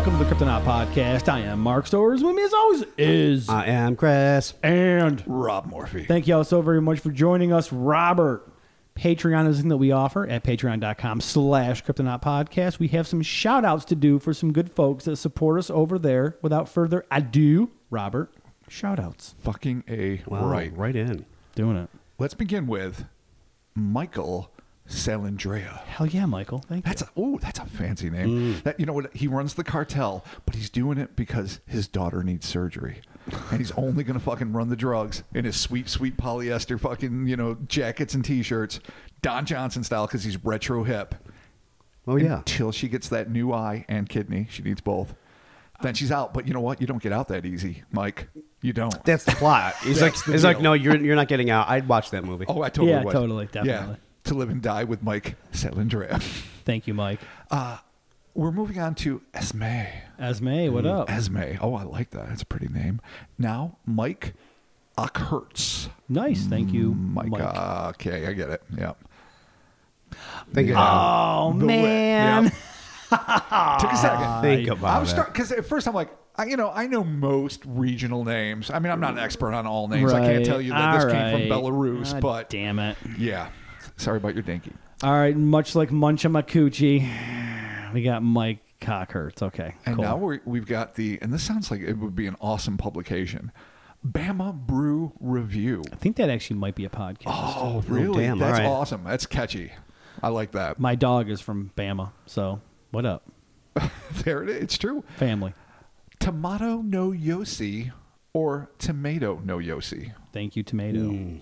Welcome to the Cryptonaut Podcast. I am Mark Stores. With me, as always, is... I am Chris. And... Rob Morphy. Thank you all so very much for joining us, Robert. Patreon is something that we offer at patreon.com/Cryptonaut Podcast. We have some shout-outs to do for some good folks that support us over there. Without further ado, Robert, shout-outs. Fucking A. Wow, right in. Doing it. Let's begin with Michael Salandrea. Hell yeah, Michael. Thank you. That's a fancy name. That, you know what? He runs the cartel, but he's doing it because his daughter needs surgery. And he's only going to fucking run the drugs in his sweet, sweet polyester fucking, jackets and T-shirts, Don Johnson style, because he's retro hip. Oh, yeah. Until she gets that new eye and kidney. She needs both. Then she's out. But you know what? You don't get out that easy, Mike. You don't. That's the plot. He's like, no, you're not getting out. I'd watch that movie. Oh, I totally would. Yeah, totally. Definitely. Yeah. To Live and Die with Mike Salandrea. Thank you, Mike. We're moving on to Esme. Esme, what up? Esme. Oh, I like that. That's a pretty name. Now, Mike Ockhertz. Nice. Thank you, Mike. Mike. Okay, I get it. Yeah. Think Oh, man. Yep. Took a second. Think about it. Because at first I'm like, I know most regional names. I mean, I'm not an expert on all names. I can't tell you that this came from Belarus, but damn it. Yeah. Sorry about your dinky. All right, much like Munchamakuchi, we got Mike Cockhurts. Okay, And cool. now we've got and this sounds like it would be an awesome publication, Bama Brew Review. I think that actually might be a podcast. Oh, really? damn, That's all right. awesome. That's catchy. I like that. My dog is from Bama, so what up? There it is. It's true. Family. Tomato no Yossi or Tomato no Yossi. Thank you, Tomato.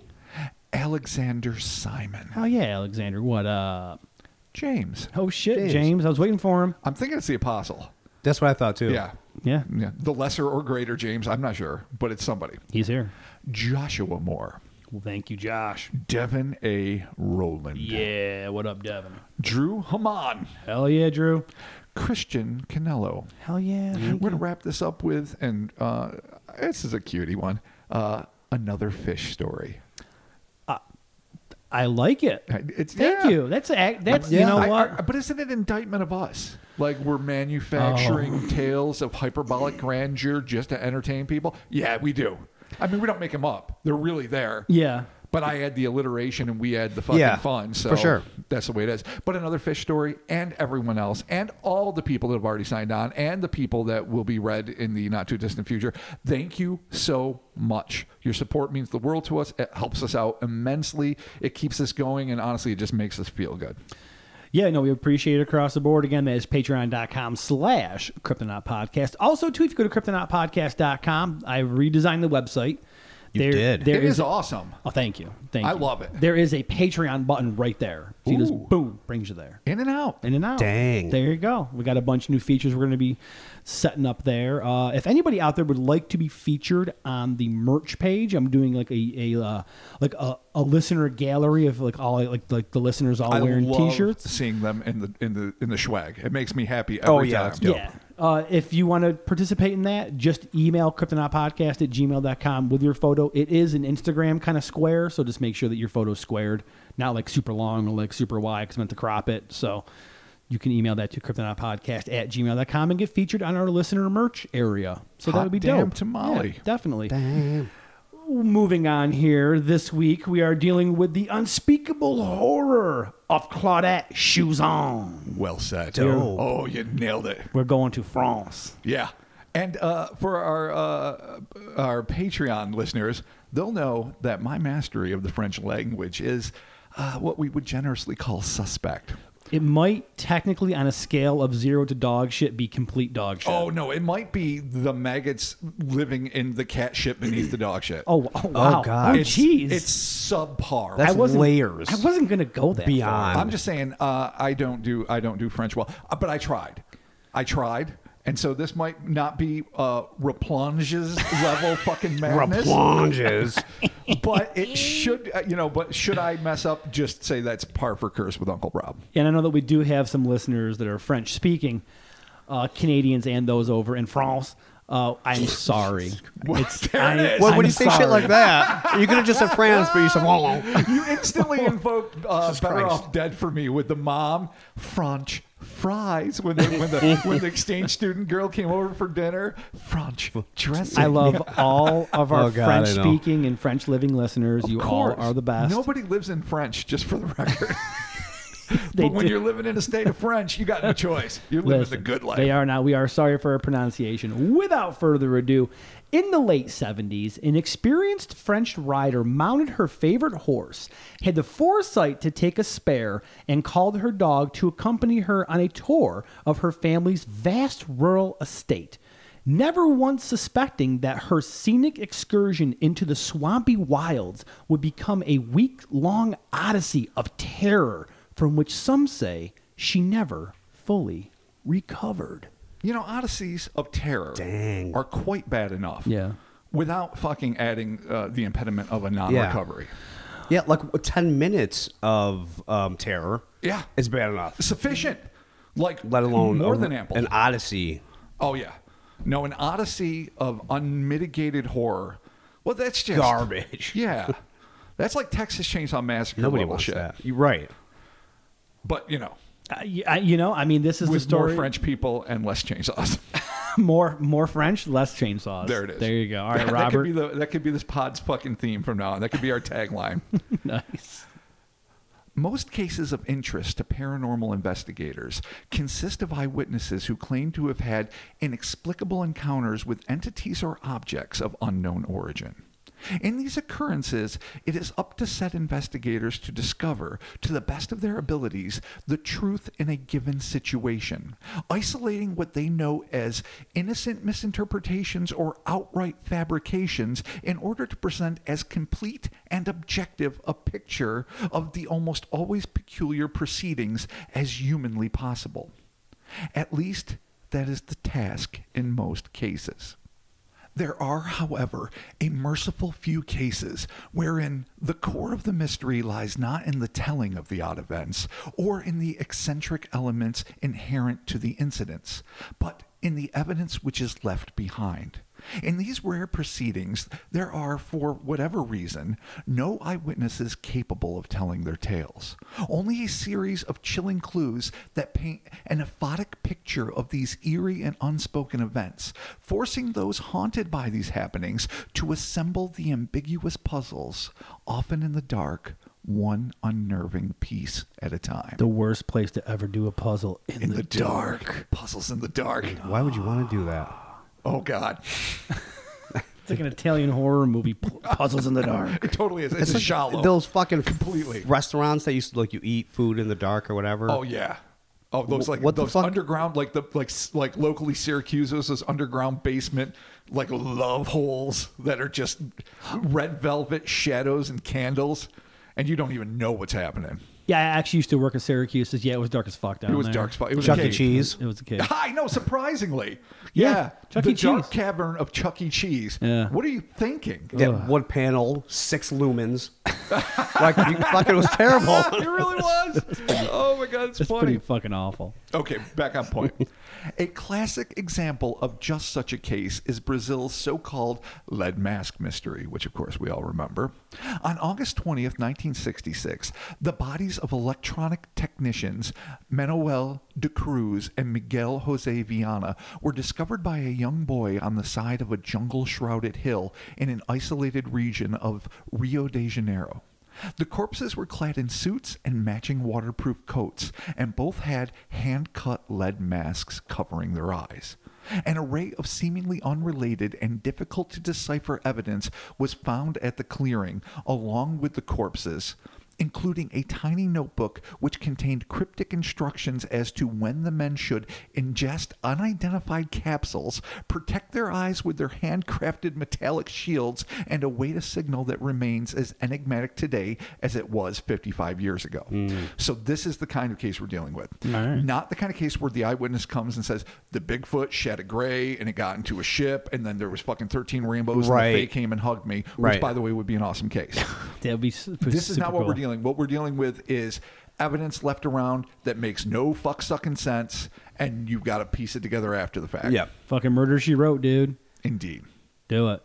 Alexander Simon. Oh, yeah, Alexander. What up? James. Oh, shit, James. James. I was waiting for him. I'm thinking it's the Apostle. That's what I thought, too. Yeah. Yeah, Yeah. The lesser or greater James. I'm not sure, but it's somebody. he's here. Joshua Moore. Well, thank you, Josh. Devin A. Rowland. Yeah, what up, Devin? Drew Haman. Hell yeah, Drew. Christian Canello. Hell yeah. We're going to wrap this up with, and this is a cutie one, another fish story. I like it. It's Thank you. That's you know what? But isn't it an indictment of us? Like we're manufacturing tales of hyperbolic grandeur just to entertain people? Yeah, we do. I mean, we don't make them up. They're really there. Yeah. But I add the alliteration and we add the fucking fun. So for sure. That's the way it is. But another fish story and everyone else and all the people that have already signed on and the people that will be read in the not too distant future. Thank you so much. Your support means the world to us. It helps us out immensely. It keeps us going. And honestly, it just makes us feel good. Yeah, no, we appreciate it across the board. Again, that is patreon.com/Cryptonaut Podcast. Also, too, if you go to cryptonautpodcast.com, I redesigned the website. You did. It is awesome. Oh, thank you. Thank you. I love it. There is a Patreon button right there. So you just, Ooh. boom, brings you there. In and out. In and out. Dang. There you go. We got a bunch of new features we're going to be setting up there. If anybody out there would like to be featured on the merch page, I'm doing like a listener gallery of all the listeners all wearing T-shirts. Seeing them in the swag. It makes me happy Oh, every yeah, time. that's dope. Yeah. If you want to participate in that, just email cryptonautpodcast@gmail.com with your photo. It is an Instagram kind of square, so just make sure that your photo's squared, not like super long or like super wide because I meant to crop it. So you can email that to cryptonautpodcast@gmail.com and get featured on our listener merch area. So that would be damn dope. tamale. Yeah, definitely. Damn. Moving on here, this week we are dealing with the unspeakable horror of Claudette Souchon. Well said. Dope. Oh, you nailed it. We're going to France. Yeah. And for our Patreon listeners, they'll know that my mastery of the French language is what we would generously call suspect. It might technically, on a scale of 0 to dog shit, be complete dog shit. Oh, no. It might be the maggots living in the cat shit beneath the dog shit. Oh wow. God. Oh, jeez. It's subpar. That's layers. I wasn't going to go that Beyond. far. I'm just saying I don't do French well. But I tried. And so this might not be Raplonge's level fucking madness. Raplonges. But it should, but should I mess up, just say that's par for course with Uncle Rob. And I know that we do have some listeners that are French speaking, Canadians and those over in France. I'm sorry. Well, When you say shit like that, you could have just said France, but you said, You instantly invoked Better Christ. Off Dead for me with the mom, French fries when the exchange student girl came over for dinner. French dressing. I love all of our Oh, God, French I know. speaking and French living listeners. Of You course. all are the best. Nobody lives in French, just for the record. They But when do. you're living in a state of French, you got no choice. You're living Listen, the good life. They are now. We are sorry for our pronunciation. Without further ado, in the late 70s, an experienced French rider mounted her favorite horse, had the foresight to take a spare, and called her dog to accompany her on a tour of her family's vast rural estate. Never once suspecting that her scenic excursion into the swampy wilds would become a week-long odyssey of terror from which some say she never fully recovered. You know, odysseys of terror Dang. are quite bad enough. Yeah. Without fucking adding the impediment of a non-recovery. Yeah, like 10 minutes of terror. Yeah. Is bad enough. Sufficient. Like, Let alone more than ample. an odyssey. Oh, yeah. No, an odyssey of unmitigated horror. Well, that's just Garbage. Yeah. That's like Texas Chainsaw Massacre Nobody level wants shit. that. You're right. But, you know, I mean, this is the with story. more French people and less chainsaws. more French, less chainsaws. There it is. There you go. All right, that Robert. that could be this pod's fucking theme from now on. That could be our tagline. Nice. Most cases of interest to paranormal investigators consist of eyewitnesses who claim to have had inexplicable encounters with entities or objects of unknown origin. In these occurrences, it is up to said investigators to discover, to the best of their abilities, the truth in a given situation, isolating what they know as innocent misinterpretations or outright fabrications in order to present as complete and objective a picture of the almost always peculiar proceedings as humanly possible. At least, that is the task in most cases. There are, however, a merciful few cases wherein the core of the mystery lies not in the telling of the odd events or in the eccentric elements inherent to the incidents, but in the evidence which is left behind. In these rare proceedings, there are, for whatever reason, no eyewitnesses capable of telling their tales. Only a series of chilling clues that paint an aphotic picture of these eerie and unspoken events, forcing those haunted by these happenings to assemble the ambiguous puzzles, often in the dark, one unnerving piece at a time. The worst place to ever do a puzzle in the dark. Puzzles in the dark. Why would you want to do that? Oh, God. It's like an Italian horror movie, Puzzles in the Dark. It totally is. It's like shallow. Those fucking Completely. restaurants that used to you eat food in the dark or whatever. Oh, yeah. Oh, those What the those fuck? underground, like locally Syracuse, those underground basement, like love holes that are just red velvet shadows and candles, and you don't even know what's happening. Yeah, I actually used to work at Syracuse. It was dark as fuck down It was there. dark spot. It was Chuck a E. cave. Cheese. It was a kid. I know, surprisingly. Yeah, Chuck the E. dark Cheese. cavern of Chuck E. Cheese. Yeah. What are you thinking? Yeah, wood panel, 6 lumens. Like, it was terrible. It really was. Oh my God, it's It's funny. pretty fucking awful. Okay, back on point. A classic example of just such a case is Brazil's so-called lead mask mystery, which of course we all remember. On August 20th, 1966, the bodies of electronic technicians Manuel de Cruz and Miguel Jose Viana were discovered by a young boy on the side of a jungle-shrouded hill in an isolated region of Rio de Janeiro. The corpses were clad in suits and matching waterproof coats, and both had hand-cut lead masks covering their eyes. An array of seemingly unrelated and difficult to decipher evidence was found at the clearing, along with the corpses, including a tiny notebook which contained cryptic instructions as to when the men should ingest unidentified capsules, protect their eyes with their handcrafted metallic shields, and await a signal that remains as enigmatic today as it was 55 years ago. So this is the kind of case we're dealing with. right. Not the kind of case where the eyewitness comes and says, the Bigfoot shed a gray and it got into a ship and then there was fucking 13 rainbows Right. and the Fae came and hugged me, which Right. by the way would be an awesome case. That would be This is not what we're dealing. What we're dealing with is evidence left around that makes no fuck-sucking sense, and you've got to piece it together after the fact. Yeah. Fucking Murder, She Wrote, dude. Indeed. Do it.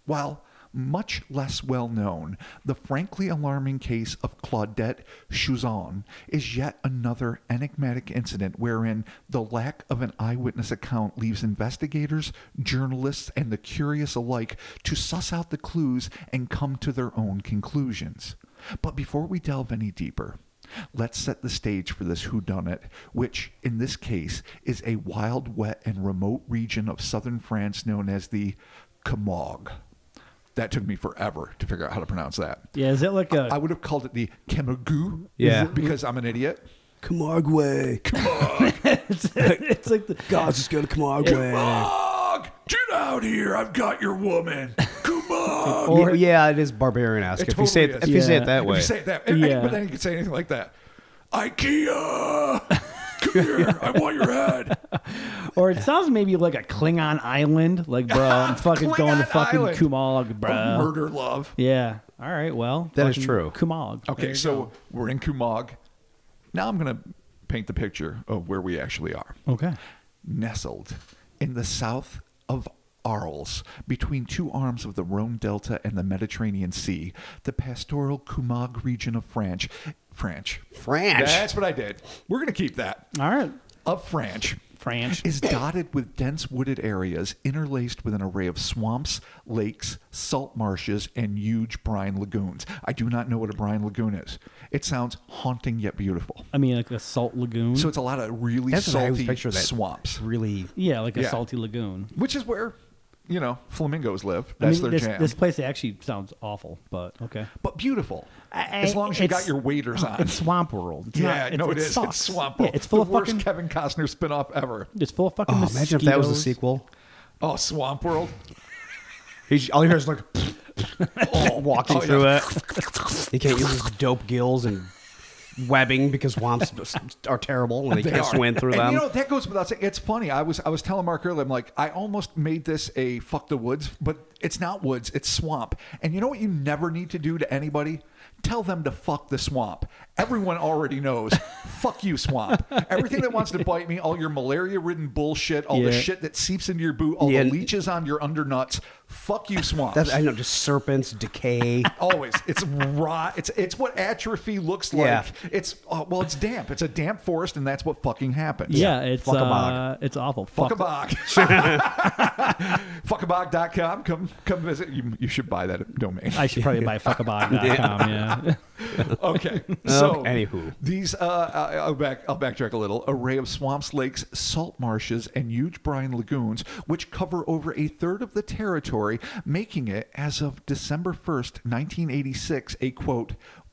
Well, much less well known, the frankly alarming case of Claudette Souchon is yet another enigmatic incident wherein the lack of an eyewitness account leaves investigators, journalists, and the curious alike to suss out the clues and come to their own conclusions. But before we delve any deeper, let's set the stage for this whodunit, which, in this case, is a wild, wet, and remote region of southern France known as the Camargue. That took me forever to figure out how to pronounce that. Yeah, is it like a... I would have called it the Camargue, because I'm an idiot. Camargue way. it's like the... God's just going to Camargue way. Camargue! Get out here! I've got your woman. Camargue! Or, yeah, it is barbarian-esque. It If you say it, totally if you say is. it that If way. you say it that, Yeah. but then you can say anything like that. IKEA! Come here! I want your head. Or it sounds maybe like a Klingon island. Like, bro, I'm fucking going to Klingon fucking island. Kumag, bro. Murder love. Yeah. All right, well. That is fucking true. Kumag. There Okay, you so go. we're in Camargue. Now I'm going to paint the picture of where we actually are. Okay. Nestled in the south of Arles, between two arms of the Rhone Delta and the Mediterranean Sea, the pastoral Camargue region of France. French. That's what I did. We're going to keep that. All right. Of France. France. Is dotted with dense wooded areas interlaced with an array of swamps, lakes, salt marshes, and huge brine lagoons. I do not know what a brine lagoon is. It sounds haunting yet beautiful. I mean, like a salt lagoon. So it's a lot of really That's what I always salty picture, that swamps, really... yeah, like a Yeah. salty lagoon. which is where, flamingos live. I That's mean, their this, jam. this place actually sounds awful, but okay. But beautiful. As long as you got your waders on. It's Swamp World. It's Yeah, not, no, it is. sucks. It's Swamp Yeah, World. it's full the of worst fucking. Kevin Costner spinoff ever. It's full of fucking. Oh, imagine if that was the mosquitoes. sequel. Oh, Swamp World. All you hear is like walking Oh, through yeah. it. He can't use his dope gills and webbing because swamps are terrible and they can't are. swim through And them. that goes without saying. It's funny. I was telling Mark earlier, I'm like, I almost made this a fuck the woods, but it's not woods, it's swamp. And you know what you never need to do to anybody? Tell them to fuck the swamp. Everyone already knows. Fuck you, swamp. Everything that wants to bite me, all your malaria-ridden bullshit, all the Yeah. shit that seeps into your boot, all Yeah. the leeches on your undernuts. Fuck you, swamps. I know, just serpents, decay. Always. It's rot. It's what atrophy looks like. Yeah. It's it's damp. It's a damp forest, and that's what fucking happens. Yeah, it's Fuck a bog. it's awful. Fuck a bog. Fuckabog.com. Come visit. You should buy that domain. I should probably buy fuckabog.com. Yeah. Okay. So Anywho. these I'll backtrack a little. Array of swamps, lakes, salt marshes, and huge brine lagoons, which cover over a third of the territory, making it, as of December 1st, 1986, a quote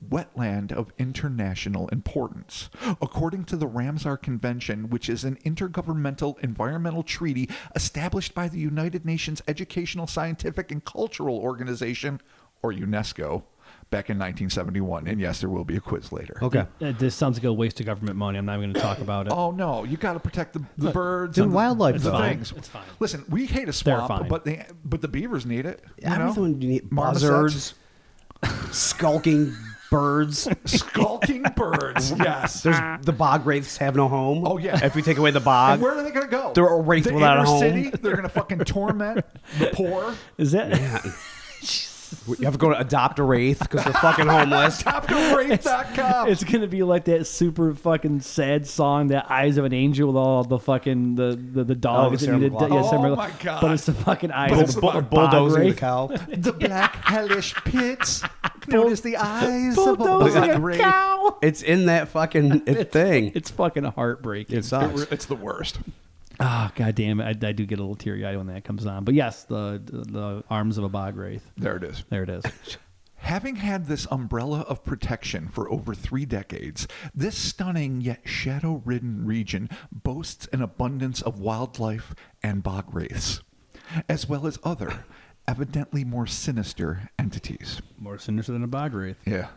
wetland of international importance. According to the Ramsar Convention, which is an intergovernmental environmental treaty established by the United Nations Educational, Scientific, and Cultural Organization, or UNESCO, back in 1971. And yes, there will be a quiz later. Okay. This sounds like a waste of government money. I'm not even going to talk about it. Oh no, you got to protect the birds Dude, and wildlife, the though. things. It's fine. Listen, we hate a They're swamp, fine. but the beavers need it. You know? Everything you need. Marmosets. Buzzards, skulking birds. Skulking birds. Yes. There's the bog wraiths have no home. Oh, yeah. If we take away the bog, And where are they going to go? They're a wraith the without a inner home. city. They're going to fucking torment the poor. Is that? yeah. You have to go to adopt a wraith because they're fucking homeless. TopGoWraith.com. It's gonna be like that super fucking sad song, that Eyes of an Angel, with all the fucking the dogs. the that need Sarah to- McLachlan. Sarah Oh McLachlan. my God. But it's the fucking eyes But of it's a the bog bulldozing the wraith. cow. The black hellish pits known as the eyes of a Bulldozing a bog wraith. cow. It's in that fucking thing. It's fucking heartbreaking. It sucks. It's the worst. Ah, god damn it! I do get a little teary eyed when that comes on. But yes, the arms of a bog wraith. There it is. There it is. Having had this umbrella of protection for over 3 decades, this stunning yet shadow-ridden region boasts an abundance of wildlife and bog wraiths, as well as other, evidently more sinister entities. More sinister than a bog wraith. Yeah.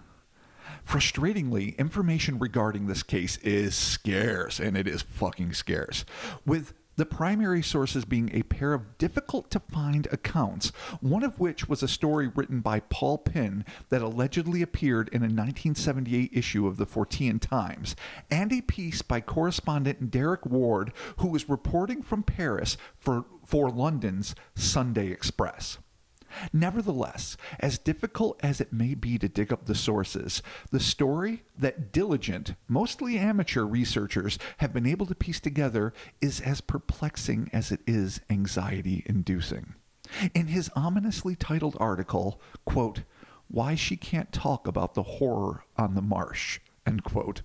Frustratingly, information regarding this case is scarce, and it is fucking scarce, with the primary sources being a pair of difficult-to-find accounts, one of which was a story written by Paul Pinn that allegedly appeared in a 1978 issue of the Fortean Times, and a piece by correspondent Derek Ward, who was reporting from Paris for London's Sunday Express. Nevertheless, as difficult as it may be to dig up the sources, the story that diligent, mostly amateur researchers have been able to piece together is as perplexing as it is anxiety-inducing. In his ominously titled article, quote, "Why She Can't Talk About the Horror on the Marsh," end quote,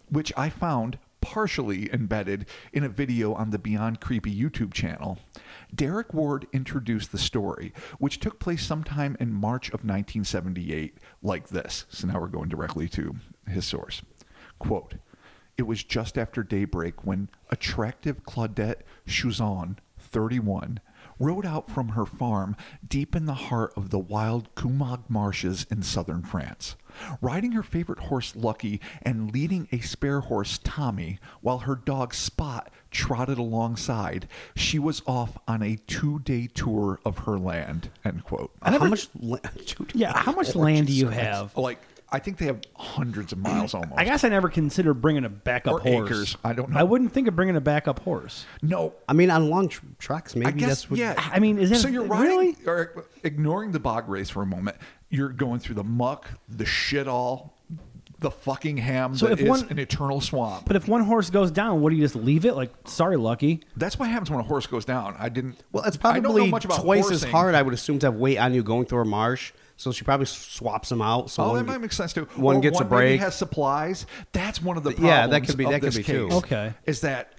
which I found partially embedded in a video on the Beyond Creepy YouTube channel, Derek Ward introduced the story, which took place sometime in March of 1978, like this. So now we're going directly to his source. Quote, "It was just after daybreak when attractive Claudette Souchon, 31, rode out from her farm deep in the heart of the wild Coumag marshes in southern France. Riding her favorite horse Lucky and leading a spare horse Tommy while her dog Spot trotted alongside, she was off on a 2-day tour of her land," end quote. How much? How much land do you have? Like, I think they have hundreds of miles almost. I guess I never considered bringing a backup Or horse. acres. I don't know. I wouldn't think of bringing a backup horse. No. I mean, on long treks, maybe I guess, that's what. yeah. I mean, is it so you're riding, really? or ignoring the bog race for a moment, you're going through the muck, the shit all, the fucking ham So that if is one- an eternal swamp. But if one horse goes down, what do you just leave it? Like, sorry, Lucky. That's what happens when a horse goes down. I didn't. Well, it's I don't know probably much about twice as horsing. hard, I would assume, to have weight on you going through a marsh. So she probably swaps them out. So Oh, one that might make sense too. one Or gets a one maybe break. has supplies. That's one of the problems. Yeah, that could be- of that could this be too. case, Okay. Is that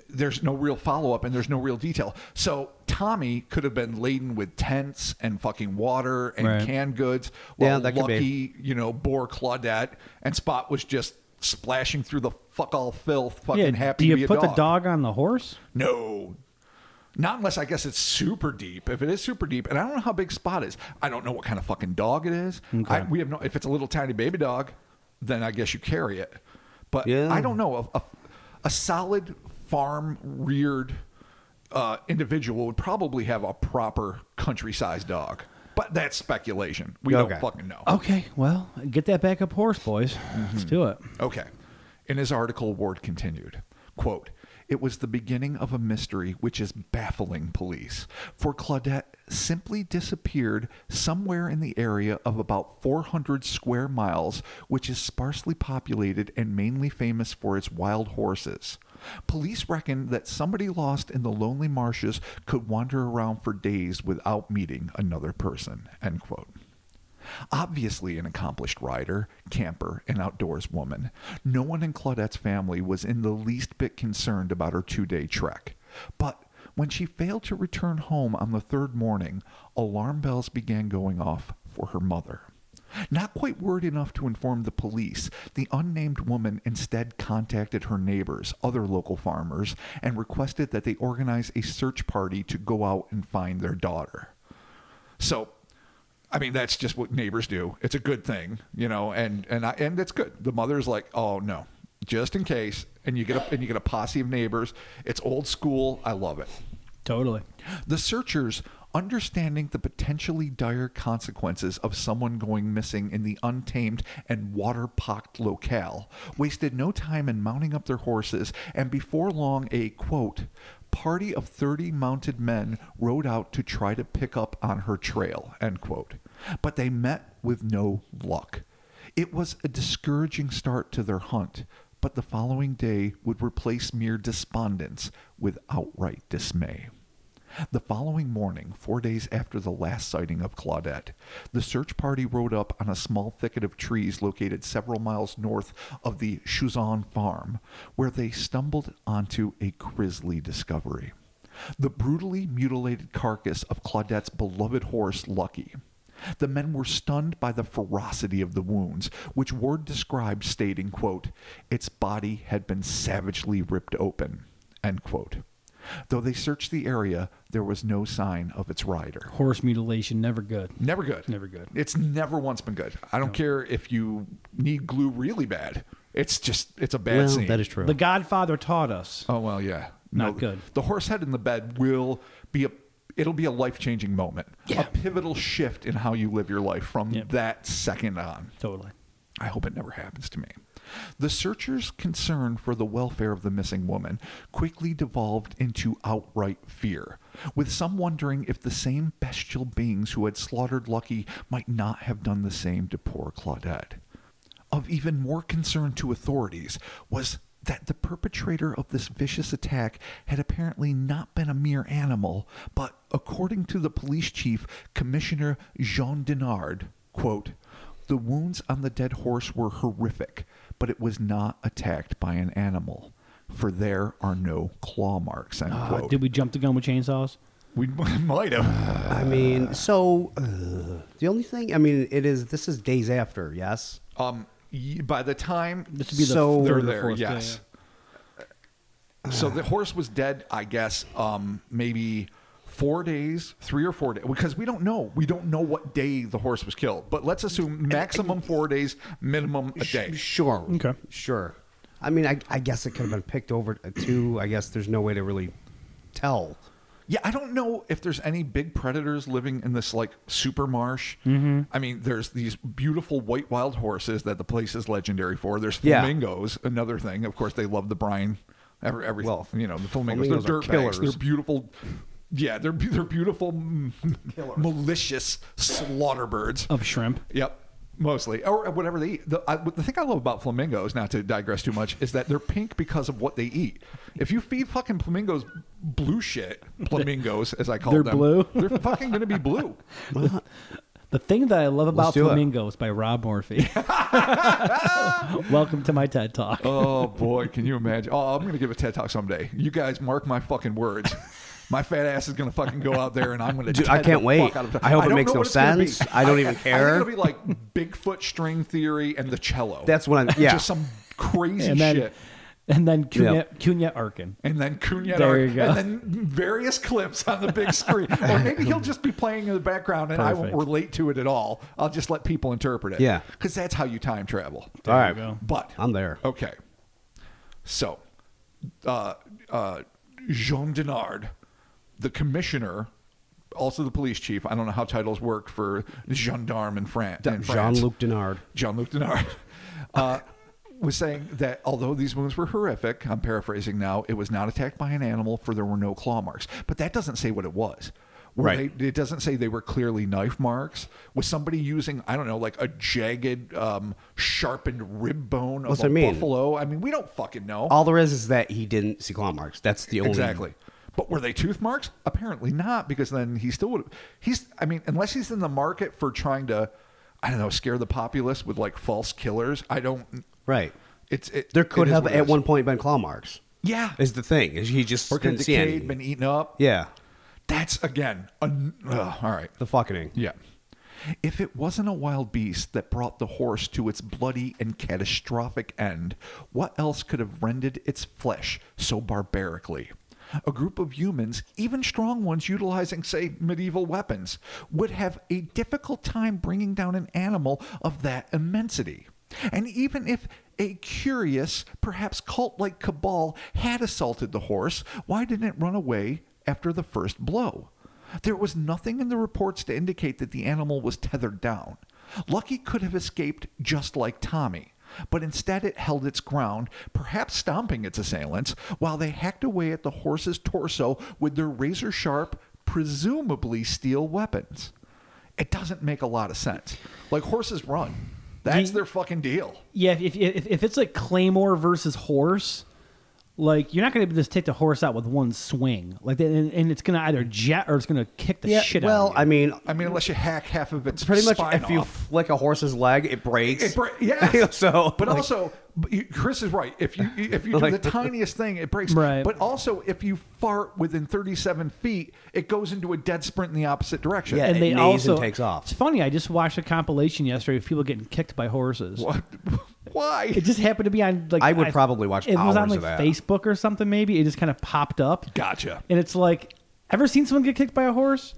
there's no real follow up and there's no real detail. So Tommy could have been laden with tents and fucking water and Right. canned goods. Yeah, While that could Lucky, bore Claudette, and Spot was just splashing through the fuck all filth, fucking happy do to be you a put dog. the dog on the horse? No. Not unless I guess it's super deep. If it is super deep, and I don't know how big Spot is. I don't know what kind of fucking dog it is. Okay. We have no. If it's a little tiny baby dog, then I guess you carry it. But Yeah. I don't know. A solid farm reared individual would probably have a proper country-sized dog. But that's speculation. We Okay. don't fucking know. Okay, well, get that backup horse, boys. Let's do it. Okay. In his article, Ward continued, quote, "It was the beginning of a mystery which is baffling police, for Claudette simply disappeared somewhere in the area of about 400 square miles, which is sparsely populated and mainly famous for its wild horses. Police reckoned that somebody lost in the lonely marshes could wander around for days without meeting another person," end quote. Obviously an accomplished rider, camper, and outdoors woman, no one in Claudette's family was in the least bit concerned about her 2-day trek. But when she failed to return home on the third morning, alarm bells began going off for her mother. Not quite word enough to inform the police, the unnamed woman instead contacted her neighbors, other local farmers, and requested that they organize a search party to go out and find their daughter. So, I mean, that's just what neighbors do. It's a good thing, and it's good. The mother's like, "Oh no, just in case," and you get a posse of neighbors. It's old school. I love it. Totally. The searchers, understanding the potentially dire consequences of someone going missing in the untamed and water-pocked locale, wasted no time in mounting up their horses, and before long a, quote, "party of 30 mounted men rode out to try to pick up on her trail," end quote. But they met with no luck. It was a discouraging start to their hunt, but the following day would replace mere despondence with outright dismay. The following morning, 4 days after the last sighting of Claudette, the search party rode up on a small thicket of trees located several miles north of the Souchon farm, where they stumbled onto a grisly discovery: the brutally mutilated carcass of Claudette's beloved horse, Lucky. The men were stunned by the ferocity of the wounds, which Ward described, stating, quote, "Its body had been savagely ripped open," end quote. Though they searched the area, there was no sign of its rider. Horse mutilation, never good. Never good. Never good. It's never once been good. I don't care if you need glue really bad. It's a bad Well, scene. that is true. The Godfather taught us. Oh, well, yeah. Not good. The horse head in the bed it'll be a life-changing moment. Yeah. A pivotal shift in how you live your life from Yep. that second on. Totally. I hope it never happens to me. The searchers' concern for the welfare of the missing woman quickly devolved into outright fear, with some wondering if the same bestial beings who had slaughtered Lucky might not have done the same to poor Claudette. Of even more concern to authorities was that the perpetrator of this vicious attack had apparently not been a mere animal, but, according to the police chief, Commissioner Jean Denard, quote, "The wounds on the dead horse were horrific, but it was not attacked by an animal, for there are no claw marks," end quote. Did we jump the gun with chainsaws? We might have. I mean, so the only thing, I mean, this is days after, yes? By the time This would be the So- third they're or there, fourth yes. day. So the horse was dead, I guess, maybe 4 days, 3 or 4 days, because we don't know. We don't know what day the horse was killed. But let's assume maximum 4 days, minimum a day. Sure. Okay. Sure. I mean, I guess it could have been picked over too. I guess there's no way to really tell. Yeah, I don't know if there's any big predators living in this like super marsh. Mm-hmm. I mean, there's these beautiful white wild horses that the place is legendary for. There's flamingos, another thing. Of course, they love the brine. Everything. Well, You know, the flamingos. flamingos They're are dirt bags. killers. They're beautiful. Yeah, they're beautiful, malicious slaughter birds. Of shrimp. Yep. Mostly, or whatever they eat. The thing I love about flamingos, not to digress too much, is that they're pink because of what they eat. If you feed fucking flamingos blue shit, flamingos as I call They're them, blue? they're fucking gonna be blue. The thing that I love about do it. Flamingos by Rob Morphy. Welcome to my TED Talk. Oh boy, can you imagine? Oh, I'm gonna give a TED Talk someday. You guys mark my fucking words. My fat ass is gonna fucking go out there and I'm gonna. Dude, I can't wait. I hope it don't makes know no what it's gonna be. sense. I don't even I think care. it'll be like Bigfoot string theory and the cello. That's what I'm. Yeah. Just some crazy And then, shit. and then Yep. Cunha Arkin. And then Cunha, There you go. and then various clips on the big screen. Or maybe he'll just be playing in the background and I won't Perfect. relate to it at all. I'll just let people interpret it. Yeah. Because that's how you time travel. All right. go. But I'm there. Okay. So, Jean Denard, the commissioner, also the police chief. I don't know how titles work for gendarme in France. Jean-Luc Denard. Jean-Luc Denard, was saying that although these wounds were horrific, I'm paraphrasing now, it was not attacked by an animal, for there were no claw marks. But that doesn't say what it was. Right. It doesn't say they were clearly knife marks. Was somebody using, I don't know, like a jagged, sharpened rib bone of What's a I mean? buffalo? I mean, we don't fucking know. All there is that he didn't see claw marks. That's the only. Exactly. But were they tooth marks? Apparently not, because then he still would. I mean, unless he's in the market for trying to, I don't know, scare the populace with like false killers. I don't. Right. There There could have at one point been claw marks. Yeah. Is the thing. Is he just Or could didn't see any. decayed, been eaten up. Yeah. That's again. All right. The fucking. Yeah. If it wasn't a wild beast that brought the horse to its bloody and catastrophic end, what else could have rended its flesh so barbarically? A group of humans, even strong ones utilizing, say, medieval weapons, would have a difficult time bringing down an animal of that immensity. And even if a curious, perhaps cult-like cabal had assaulted the horse, why didn't it run away after the first blow? There was nothing in the reports to indicate that the animal was tethered down. Lucky could have escaped just like Tommy, but instead it held its ground, perhaps stomping its assailants, while they hacked away at the horse's torso with their razor-sharp, presumably steel weapons. It doesn't make a lot of sense. Like, horses run. That's their fucking deal. Yeah, if it's like Claymore versus horse, like, you're not going to just take the horse out with one swing, like, and it's going to either jet or it's going to kick the shit out of you. I mean, unless you hack half of its pretty much spine if you off. flick a horse's leg, it breaks. Yeah. So, but like- also, Chris is right. If you do Like- the tiniest thing, it breaks. Right. But also, if you fart within 37 feet, it goes into a dead sprint in the opposite direction. Yeah. and it they neighs also and takes off. It's funny. I just watched a compilation yesterday of people getting kicked by horses. What? Why? It just happened to be on like I would probably watch It was on hours like of that. Facebook or something. Maybe it just kind of popped up, Gotcha. and it's like, ever seen someone get kicked by a horse?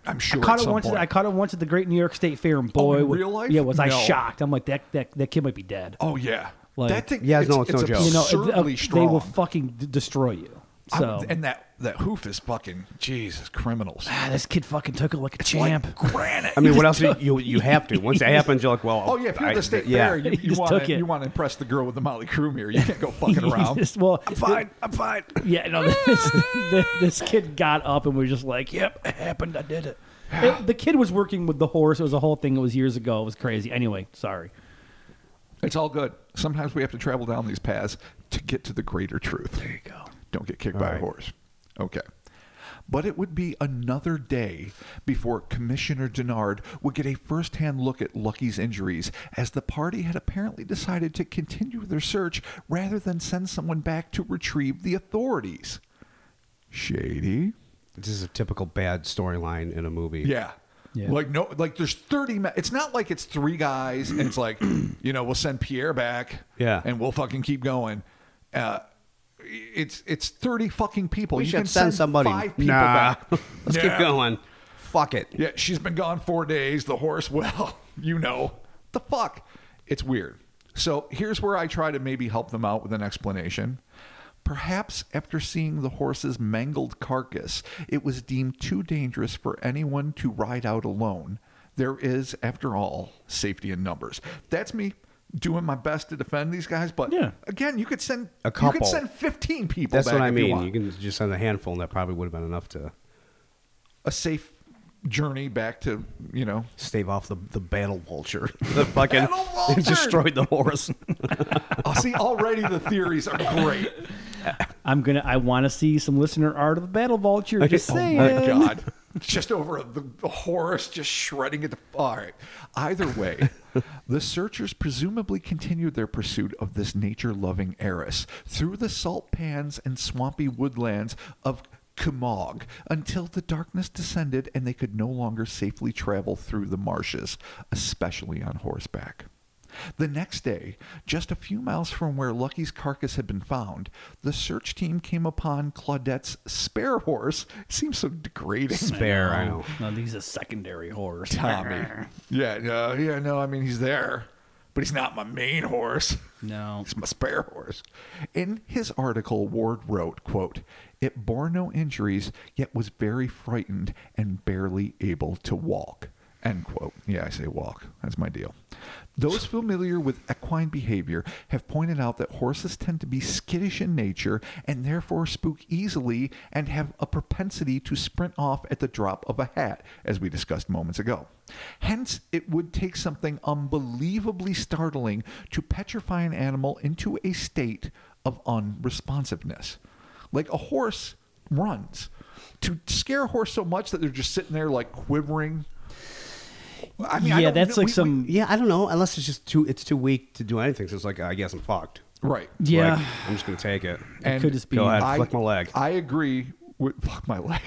I'm sure. I caught at it some once. point. I caught it once at the Great New York State Fair, and boy, in real life? yeah, was I No. shocked? I'm like, that kid might be dead. Oh yeah. Like- that thing. Yeah, no, it's no joke. You know, absurdly they strong. will fucking destroy you. So and that that hoof is fucking Jesus criminals. This kid fucking took it like a champ. Like granite. I mean, what else you have to? Once that happens, you're like, well, Oh yeah, if you're the state fair, you just want took to it. you want to impress the girl with the Molly Crew mirror. You can't go fucking around. I'm fine. Yeah, no, this kid got up and was just like, yep, it happened. I did it. The kid was working with the horse. It was a whole thing. It was years ago. It was crazy. Anyway, sorry. It's all good. Sometimes we have to travel down these paths to get to the greater truth. There you go. Don't get kicked by a horse. Okay. But it would be another day before Commissioner Denard would get a first-hand look at Lucky's injuries, as the party had apparently decided to continue their search rather than send someone back to retrieve the authorities. Shady. This is a typical bad storyline in a movie. Yeah. Yeah. Like there's 30 it's not like it's 3 guys and it's like, we'll send Pierre back and we'll fucking keep going. It's 30 fucking people. We You should can send somebody. 5 people back. Let's keep going. Fuck it. Yeah, she's been gone 4 days. The horse, well, the fuck. It's weird. So here's where I try to maybe help them out with an explanation. Perhaps after seeing the horse's mangled carcass, it was deemed too dangerous for anyone to ride out alone. There is, after all, safety in numbers. That's me doing my best to defend these guys, but again, you could send a couple. You could send 15 people. That's back what I if mean. You You can just send a handful, and that probably would have been enough to a safe journey back to stave off the battle vulture. The fucking Battle vulture! destroyed the horse. Oh, see, already the theories are great. I want to see some listener art of the battle vulture. Just saying. Oh my God. Just over the horse, just shredding it. All right. Either way, the searchers presumably continued their pursuit of this nature-loving heiress through the salt pans and swampy woodlands of Kumog until the darkness descended and they could no longer safely travel through the marshes, especially on horseback. The next day, just a few miles from where Lucky's carcass had been found, the search team came upon Claudette's spare horse. It seems so degrading. Spare, I know. No, he's a secondary horse. Tommy. I mean, he's there, but he's not my main horse. No. He's my spare horse. In his article, Ward wrote, quote, "It bore no injuries, yet was very frightened and barely able to walk." End quote. Yeah, I say walk. That's my deal. Those familiar with equine behavior have pointed out that horses tend to be skittish in nature and therefore spook easily and have a propensity to sprint off at the drop of a hat, as we discussed moments ago. Hence, it would take something unbelievably startling to petrify an animal into a state of unresponsiveness. Like a horse runs. To scare a horse so much that they're just sitting there like quivering. I mean, yeah, that's like Yeah, I don't know. Unless it's just too weak to do anything. So it's like, I guess I'm fucked. Right. Yeah. Like, I'm just gonna take it. And could just be. Go ahead, flick my leg. I agree with fuck my leg.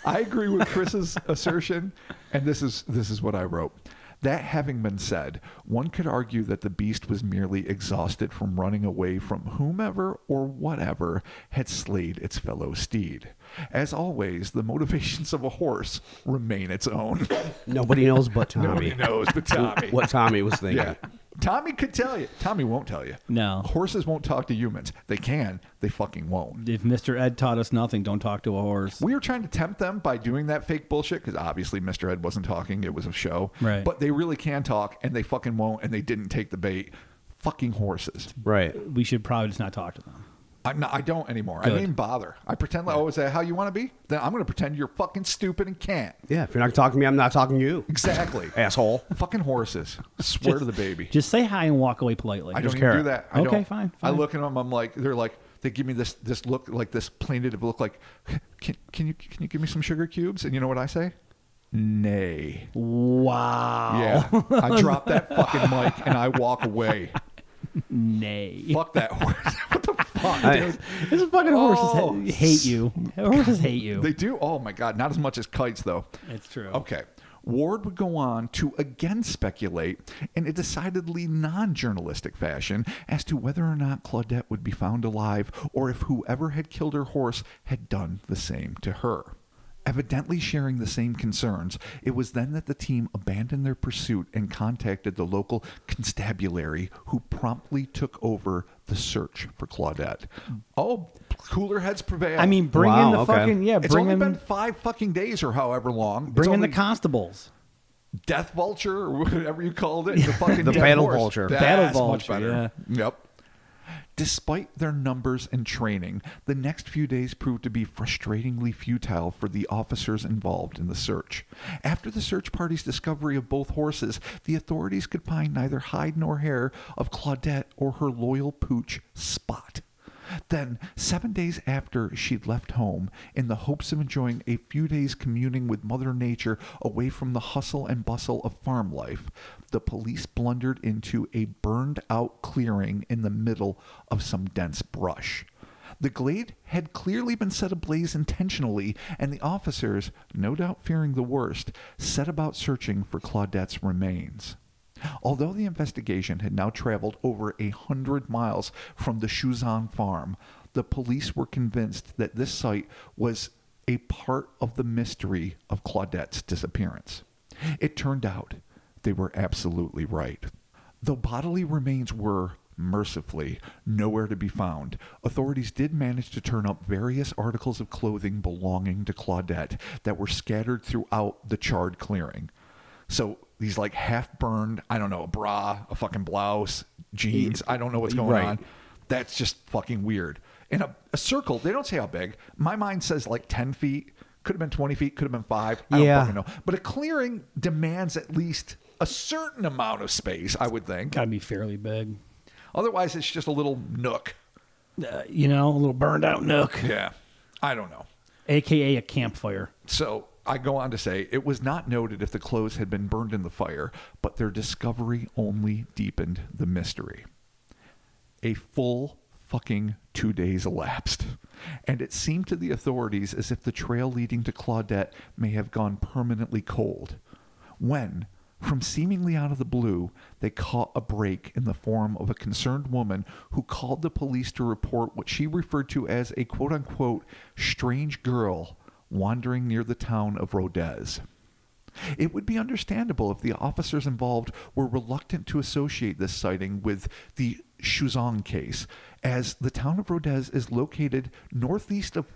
I agree with Chris's assertion, and this is what I wrote. That having been said, one could argue that the beast was merely exhausted from running away from whomever or whatever had slayed its fellow steed. As always, the motivations of a horse remain its own. Nobody knows but Tommy. Nobody knows but Tommy. What Tommy was thinking. Yeah. Tommy could tell you. Tommy won't tell you. No. Horses won't talk to humans. They can. They fucking won't. If Mr. Ed taught us nothing, don't talk to a horse. We were trying to tempt them by doing that fake bullshit because obviously Mr. Ed wasn't talking. It was a show. Right. But they really can talk and they fucking won't and they didn't take the bait. Fucking horses. Right. We should probably just not talk to them. I don't anymore. Good. I didn't bother. I pretend like I always say how you want to be. Then I'm going to pretend you're fucking stupid and can't. Yeah, if you're not talking to me, I'm not talking to you. Exactly. Asshole. Fucking horses. Swear to the baby. Just say hi and walk away politely. I don't even care. do that. I Okay, don't. fine. I look at them. I'm like, they're like, they give me this look, like this plaintive look, like, can you give me some sugar cubes? And you know what I say? Nay. Wow. Yeah. I drop that fucking mic and I walk away. Nay. Fuck that horse. What the fuck, dude? This fucking horses hate you. Horses hate you. They do? Oh my God. Not as much as kites, though. It's true. Okay. Ward would go on to again speculate in a decidedly non-journalistic fashion as to whether or not Claudette would be found alive or if whoever had killed her horse had done the same to her. Evidently sharing the same concerns, it was then that the team abandoned their pursuit and contacted the local constabulary, who promptly took over the search for Claudette. Oh, cooler heads prevail. I mean, bring in the okay. fucking it's bring only in been 5 fucking days or however long. bring It's in the only constables. Death vulture or whatever you called it. The fucking The dead battle horse. vulture. That's Battle much vulture, better. Yep. Despite their numbers and training, the next few days proved to be frustratingly futile for the officers involved in the search. After the search party's discovery of both horses, the authorities could find neither hide nor hair of Claudette or her loyal pooch, Spot. Then, 7 days after she'd left home, in the hopes of enjoying a few days communing with Mother Nature away from the hustle and bustle of farm life, the police blundered into a burned-out clearing in the middle of some dense brush. The glade had clearly been set ablaze intentionally, and the officers, no doubt fearing the worst, set about searching for Claudette's remains. Although the investigation had now traveled over 100 miles from the Souchon farm, the police were convinced that this site was a part of the mystery of Claudette's disappearance. It turned out they were absolutely right. Though bodily remains were, mercifully, nowhere to be found, authorities did manage to turn up various articles of clothing belonging to Claudette that were scattered throughout the charred clearing. So these like half-burned, I don't know, a bra, a fucking blouse, jeans, I don't know what's going on. That's just fucking weird. In a circle, they don't say how big. My mind says like 10 feet. Could have been 20 feet, could have been 5. I don't fucking know. But a clearing demands at least a certain amount of space, I would think. Gotta be fairly big. Otherwise, it's just a little nook. A little burned out nook. Yeah. I don't know. AKA a campfire. So I go on to say, it was not noted if the clothes had been burned in the fire, but their discovery only deepened the mystery. A full fucking 2 days elapsed, and it seemed to the authorities as if the trail leading to Claudette may have gone permanently cold, when, from seemingly out of the blue, they caught a break in the form of a concerned woman who called the police to report what she referred to as a quote-unquote strange girl wandering near the town of Rodez. It would be understandable if the officers involved were reluctant to associate this sighting with the Souchon case, as the town of Rodez is located northeast of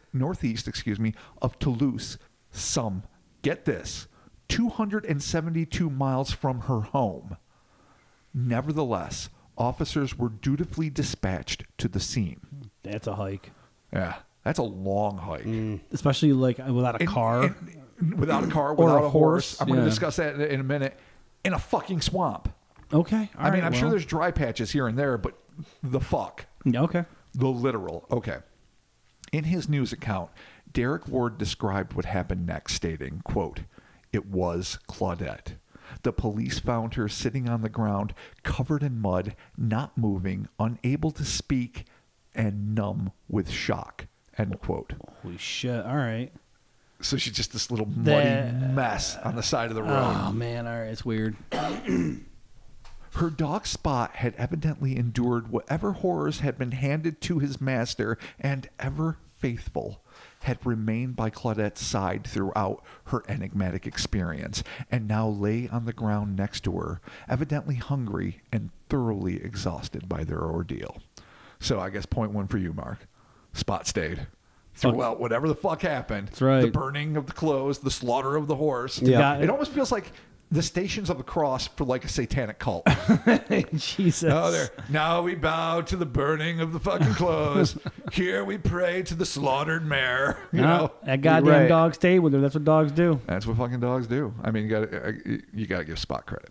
Toulouse, some, get this, 272 miles from her home. Nevertheless, officers were dutifully dispatched to the scene. That's a hike. Yeah, that's a long hike. Especially like without a car. Without a car, Or without a a horse. horse, I'm going to yeah. discuss that in a minute. In a fucking swamp. Okay. I mean, I'm sure there's dry patches here and there, but the fuck. Okay. The literal. Okay. In his news account, Derek Ward described what happened next, stating, quote, "It was Claudette. The police found her sitting on the ground, covered in mud, not moving, unable to speak, and numb with shock," end quote. Holy shit. All right. So she's just this little muddy mess on the side of the road. Oh, man. All right. It's weird. Her dog Spot had evidently endured whatever horrors had been handed to his master, and ever faithful, had remained by Claudette's side throughout her enigmatic experience, and now lay on the ground next to her, evidently hungry and thoroughly exhausted by their ordeal. So I guess point 1 for you, Mark. Spot stayed. Throughout whatever the fuck happened. That's right. The burning of the clothes, the slaughter of the horse. Yeah. It almost feels like the Stations of the Cross for like a satanic cult. Jesus. Oh, there. Now we bow to the burning of the fucking clothes. Here we pray to the slaughtered mare. You know, that goddamn Right. dog stayed with her. That's what dogs do. that's what fucking dogs do. I mean, you got to give Spot credit.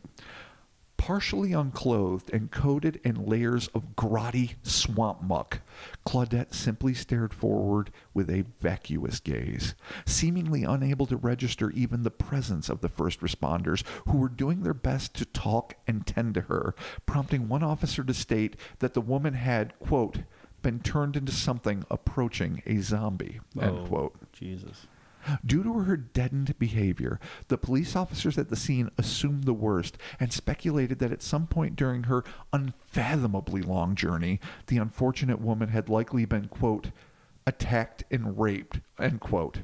Partially unclothed and coated in layers of grotty swamp muck, Claudette simply stared forward with a vacuous gaze, seemingly unable to register even the presence of the first responders, who were doing their best to talk and tend to her, prompting one officer to state that the woman had, quote, been turned into something approaching a zombie, end quote. Jesus. Due to her deadened behavior, the police officers at the scene assumed the worst and speculated that at some point during her unfathomably long journey, the unfortunate woman had likely been, quote, attacked and raped, end quote.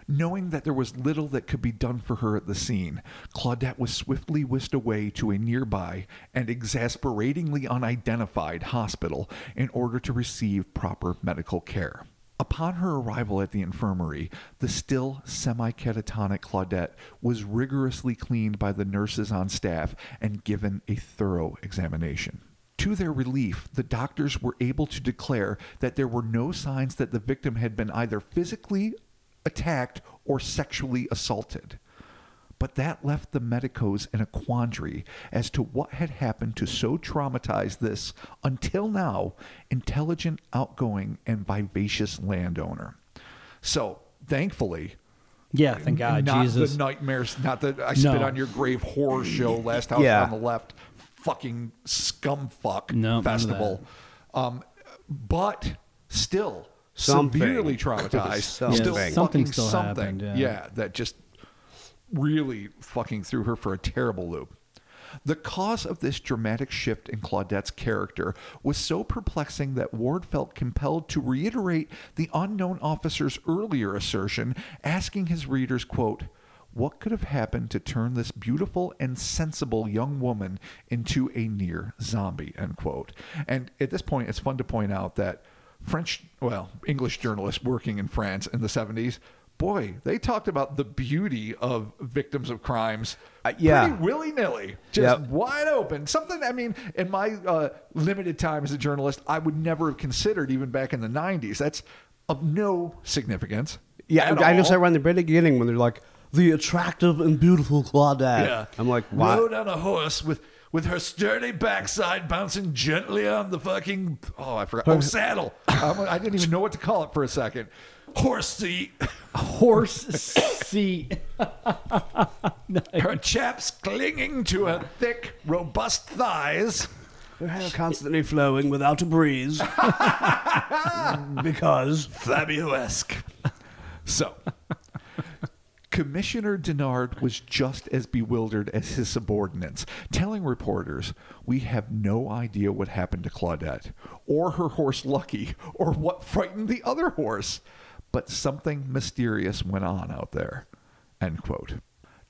Knowing that there was little that could be done for her at the scene, Claudette was swiftly whisked away to a nearby and exasperatingly unidentified hospital in order to receive proper medical care. Upon her arrival at the infirmary, the still semi-catatonic Claudette was rigorously cleaned by the nurses on staff and given a thorough examination. To their relief, the doctors were able to declare that there were no signs that the victim had been either physically attacked or sexually assaulted. But that left the medicos in a quandary as to what had happened to so traumatize this, until now, intelligent, outgoing, and vivacious landowner. So, thankfully, Yeah, thank God. not Jesus. the nightmares, not the I Spit on Your Grave horror show, Last House Yeah. on the Left, fucking scumfuck No, none of festival. But still Something. severely traumatized. Something. Still Yeah, fucking something still something. happened, yeah. That just really fucking threw her for a terrible loop. The cause of this dramatic shift in Claudette's character was so perplexing that Ward felt compelled to reiterate the unknown officer's earlier assertion, asking his readers, quote, "What could have happened to turn this beautiful and sensible young woman into a near zombie," end quote. And at this point, it's fun to point out that English journalists working in France in the 70s, boy, they talked about the beauty of victims of crimes yeah. pretty willy-nilly, just Yep. wide open. Something, I mean, in my limited time as a journalist, I would never have considered even back in the 90s. That's of no significance. Yeah, at I just all. around the very beginning when they're like, the attractive and beautiful Claudette. Yeah. I'm like, what? Rode on a horse with her sturdy backside bouncing gently on the fucking, I forgot. Oh, saddle. I didn't even know what to call it for a second. Horse seat. Horse seat. Her chaps clinging to her thick, robust thighs. Her hair constantly flowing without a breeze. Because Fabio-esque. So, Commissioner Denard was just as bewildered as his subordinates, telling reporters, "We have no idea what happened to Claudette, or her horse Lucky, or what frightened the other horse. But something mysterious went on out there," end quote.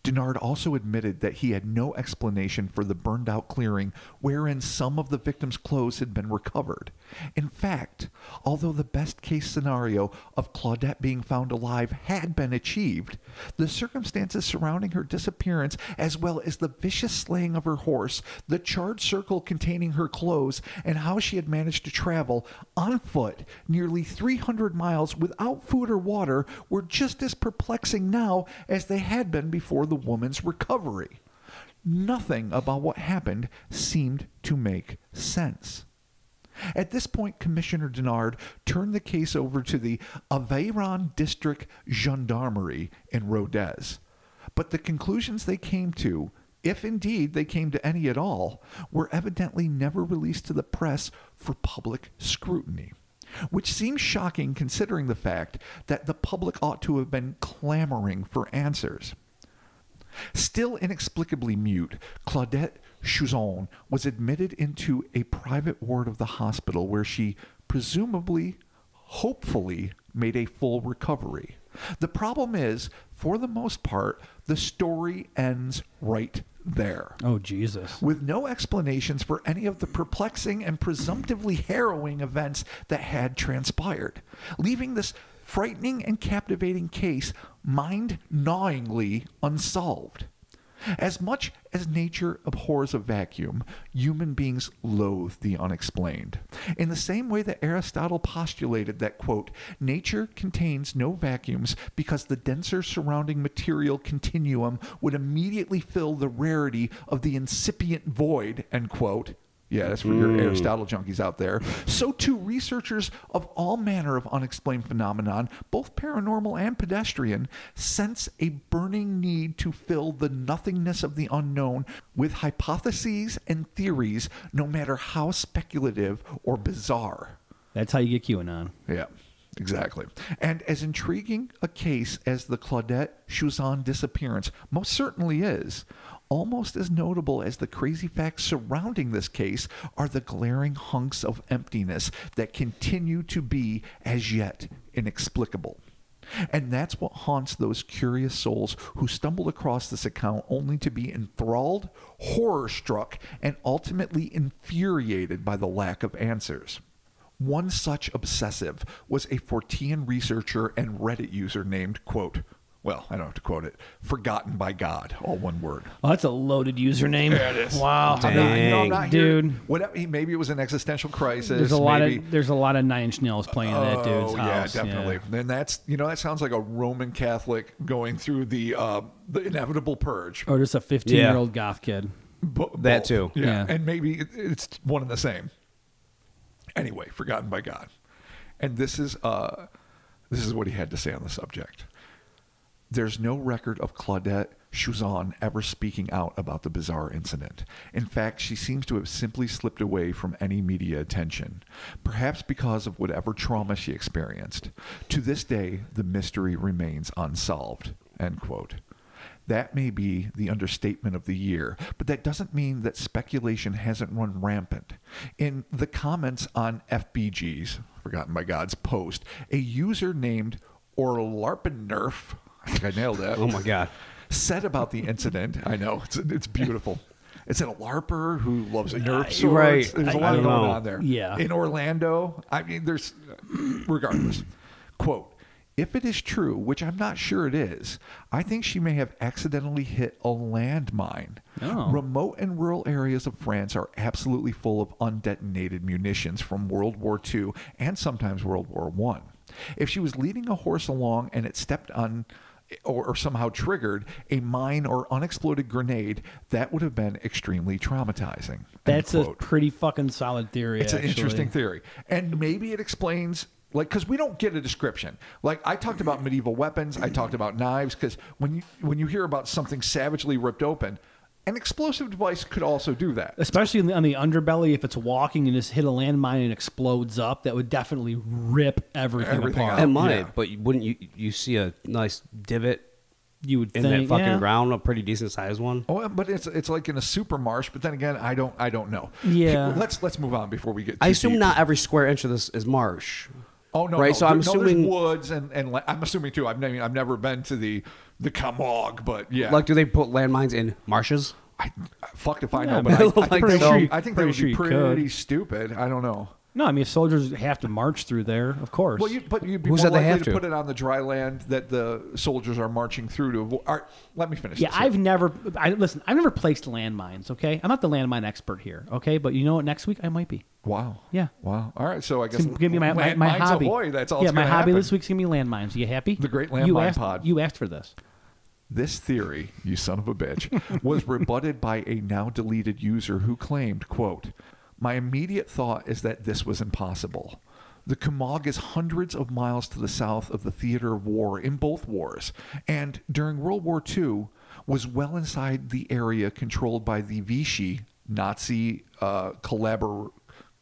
Denard also admitted that he had no explanation for the burned-out clearing wherein some of the victim's clothes had been recovered. In fact, although the best-case scenario of Claudette being found alive had been achieved, the circumstances surrounding her disappearance, as well as the vicious slaying of her horse, the charred circle containing her clothes, and how she had managed to travel on foot nearly 300 miles without food or water, were just as perplexing now as they had been before the woman's recovery. Nothing about what happened seemed to make sense. At this point, Commissioner Denard turned the case over to the Aveyron District Gendarmerie in Rodez. But the conclusions they came to, if indeed they came to any at all, were evidently never released to the press for public scrutiny. Which seems shocking considering the fact that the public ought to have been clamoring for answers. Still inexplicably mute, Claudette Souchon was admitted into a private ward of the hospital where she presumably, hopefully, made a full recovery. The problem is, for the most part, the story ends right there. Oh, Jesus. With no explanations for any of the perplexing and presumptively harrowing events that had transpired, leaving this frightening and captivating case mind-gnawingly unsolved. As much as nature abhors a vacuum, human beings loathe the unexplained. In the same way that Aristotle postulated that, quote, "nature contains no vacuums because the denser surrounding material continuum would immediately fill the rarity of the incipient void," end quote. Yeah, that's for your Aristotle junkies out there. So too, researchers of all manner of unexplained phenomenon, both paranormal and pedestrian, sense a burning need to fill the nothingness of the unknown with hypotheses and theories, no matter how speculative or bizarre. That's how you get QAnon. Yeah, exactly. And as intriguing a case as the Claudette Souchon disappearance most certainly is, almost as notable as the crazy facts surrounding this case are the glaring hunks of emptiness that continue to be as yet inexplicable. And that's what haunts those curious souls who stumble across this account only to be enthralled, horror-struck, and ultimately infuriated by the lack of answers. One such obsessive was a Fortean researcher and Reddit user named, quote, well, I don't have to quote it, Forgotten by God, all one word. Oh, that's a loaded username. There it is. Wow. I'm not here- dude. Whatever, maybe it was an existential crisis. There's a lot of Nine Inch Nails playing in that dude's house. Yeah, definitely. Yeah. And that's, that sounds like a Roman Catholic going through the inevitable purge. Or just a 15-year-old goth kid. That too. Yeah. And maybe it's one and the same. Anyway, Forgotten by God. And this is what he had to say on the subject. There's no record of Claudette Souchon ever speaking out about the bizarre incident. In fact, she seems to have simply slipped away from any media attention, perhaps because of whatever trauma she experienced. To this day, the mystery remains unsolved. End quote. That may be the understatement of the year, but that doesn't mean that speculation hasn't run rampant. In the comments on FBG's, Forgotten by God's post, a user named Orlarpennerf, I think I nailed that. Oh my God. Said about the incident, I know, it's beautiful. It's a LARPer who loves Nerf swords. Right. There's a lot going on there. Yeah. In Orlando, I mean, there's, regardless. Quote, if it is true, which I'm not sure it is, I think she may have accidentally hit a landmine. Oh. Remote and rural areas of France are absolutely full of undetonated munitions from World War II and sometimes World War I. If she was leading a horse along and it stepped on or somehow triggered a mine or unexploded grenade, that would have been extremely traumatizing. That's a pretty fucking solid theory. It's an interesting theory. And maybe it explains, like, because we don't get a description. Like, I talked about medieval weapons. I talked about knives, because when you hear about something savagely ripped open, an explosive device could also do that. Especially on the underbelly, if it's walking and just hit a landmine and explodes up, that would definitely rip everything apart. out. It might, Yeah. but wouldn't you see a nice divot You would in think, that fucking yeah. ground, a pretty decent sized one? Oh, but it's like in a super marsh. But then again, I don't know. Yeah. Let's move on before we get. I too assume deep. not every square inch of this is marsh. Oh no, right? no. So I'm there's assuming woods and I'm assuming too. I've never been to the Camargue, but yeah. Like, do they put landmines in marshes? I fucked if I Yeah, know, I but mean, I think pretty that sure would, you- I think that pretty would sure be you pretty could. stupid. I don't know. No, I mean, if soldiers have to march through there, of course. Well, you'd be Who more said they likely have to to? put it on the dry land that the soldiers are marching through to avoid. All right, let me finish. Yeah, this. I've never placed landmines, okay? I'm not the landmine expert here, okay? But you know what? Next week, I might be. Wow. Yeah. Wow. All right, so I guess Give me my landmines hobby. ahoy. That's all. Yeah, that's my gonna hobby happen. this week's going to be landmines. You happy? The Great Landmine Pod. You asked for this. This theory, you son of a bitch, was rebutted by a now deleted user who claimed, quote, "My immediate thought is that this was impossible. The Camargue is hundreds of miles to the south of the theater of war in both wars, and during World War II was well inside the area controlled by the Vichy Nazi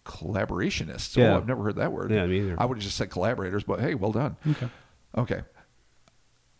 collaborationists." Yeah. Oh, I've never heard that word. Yeah, me either. I would have just said collaborators, but hey, well done. Okay.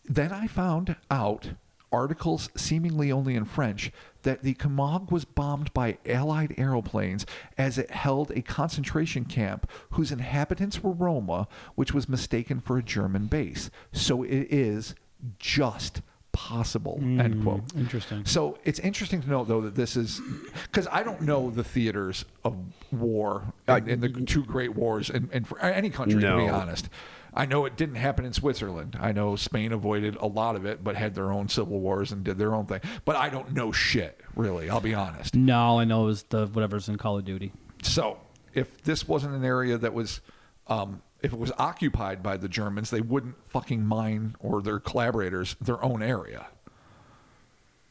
Then I found out, articles seemingly only in French, that the Camargue was bombed by Allied aeroplanes as it held a concentration camp whose inhabitants were Roma, which was mistaken for a German base. So it is just possible, end quote. Interesting. So it's interesting to note, though, that this is, because I don't know the theaters of war in the two great wars and for any country, to be No. honest. I know it didn't happen in Switzerland. I know Spain avoided a lot of it, but had their own civil wars and did their own thing. But I don't know shit, really. I'll be honest. No, all I know is whatever's in Call of Duty. So if this wasn't an area that was, if it was occupied by the Germans, they wouldn't fucking mine, or their collaborators, their own area.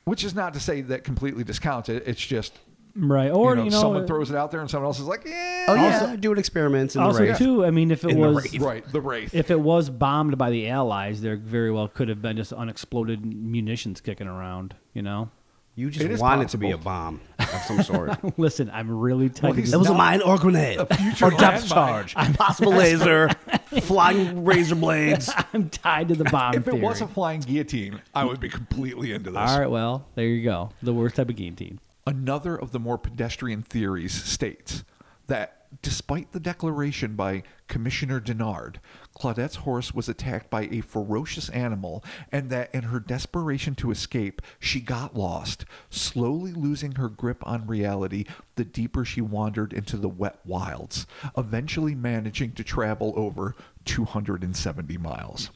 Which is not to say that completely discounts it. It's just, Right. Or, someone throws it out there and someone else is like, yeah. Oh yeah, doing experiments in the also, race. too, I mean, if it In the was... Wraith. Right, the Wraith. If it was bombed by the Allies, there very well could have been just unexploded munitions kicking around, You It just is want it to be a possible. bomb of some sort. Listen, I'm really tight. he's It was a not mine or grenade or future depth landmine. charge, possible laser, flying razor blades. I'm tied to the bomb If it theory. was a flying guillotine, I would be completely into this. All right, well, there you go. The worst type of guillotine. Another of the more pedestrian theories states that despite the declaration by Commissioner Denard, Claudette's horse was attacked by a ferocious animal, and that in her desperation to escape, she got lost, slowly losing her grip on reality the deeper she wandered into the wet wilds, eventually managing to travel over 270 miles.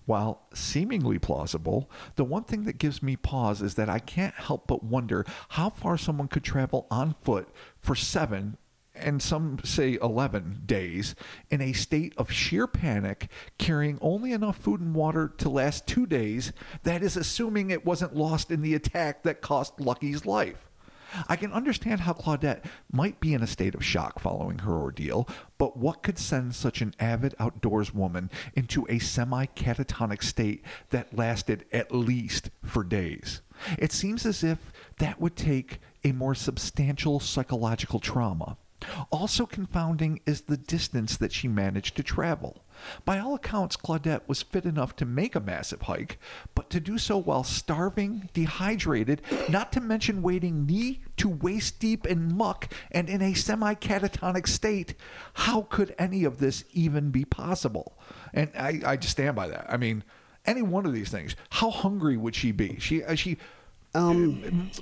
While seemingly plausible, the one thing that gives me pause is that I can't help but wonder how far someone could travel on foot for 7, and some say 11 days, in a state of sheer panic, carrying only enough food and water to last 2 days, that is assuming it wasn't lost in the attack that cost Lucky's life. I can understand how Claudette might be in a state of shock following her ordeal, but what could send such an avid outdoors woman into a semi-catatonic state that lasted at least for days? It seems as if that would take a more substantial psychological trauma. Also confounding is the distance that she managed to travel. By all accounts, Claudette was fit enough to make a massive hike, but to do so while starving, dehydrated, not to mention wading knee to waist deep in muck and in a semi-catatonic state, how could any of this even be possible? And I just stand by that. I mean, any one of these things, how hungry would she be? She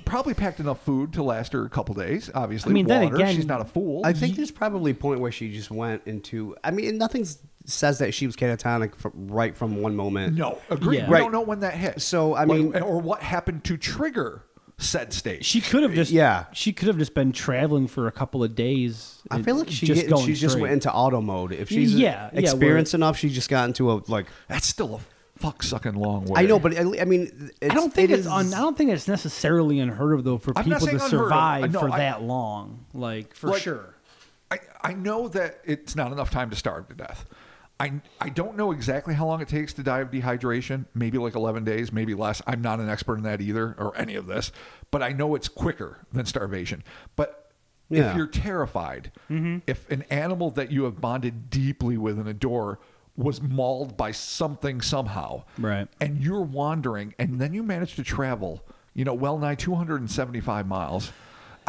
probably packed enough food to last her a couple days. Obviously, I mean, water. then again, She's not a fool. I think there's probably a point where she just went into. I mean, nothing says that she was catatonic right from one moment. No, agreed. Yeah. We Right. don't know when that hit. So, I mean, or what happened to trigger said state. She could have just She could have just been traveling for a couple of days. I feel like she going just straight. went into auto mode. If she's Yeah, experienced enough, she just got into a like. That's still a fuck sucking long way. I know, but I mean, I don't think I don't think it's necessarily unheard of though for I'm not people to saying unheard of. survive No, for I- that long. Like for Like, sure. I know that it's not enough time to starve to death. I don't know exactly how long it takes to die of dehydration. Maybe like 11 days, maybe less. I'm not an expert in that either, or any of this. But I know it's quicker than starvation. But Yeah. if you're terrified, if an animal that you have bonded deeply with and adore was mauled by something somehow, Right. and you're wandering, and then you manage to travel, well nigh 275 miles.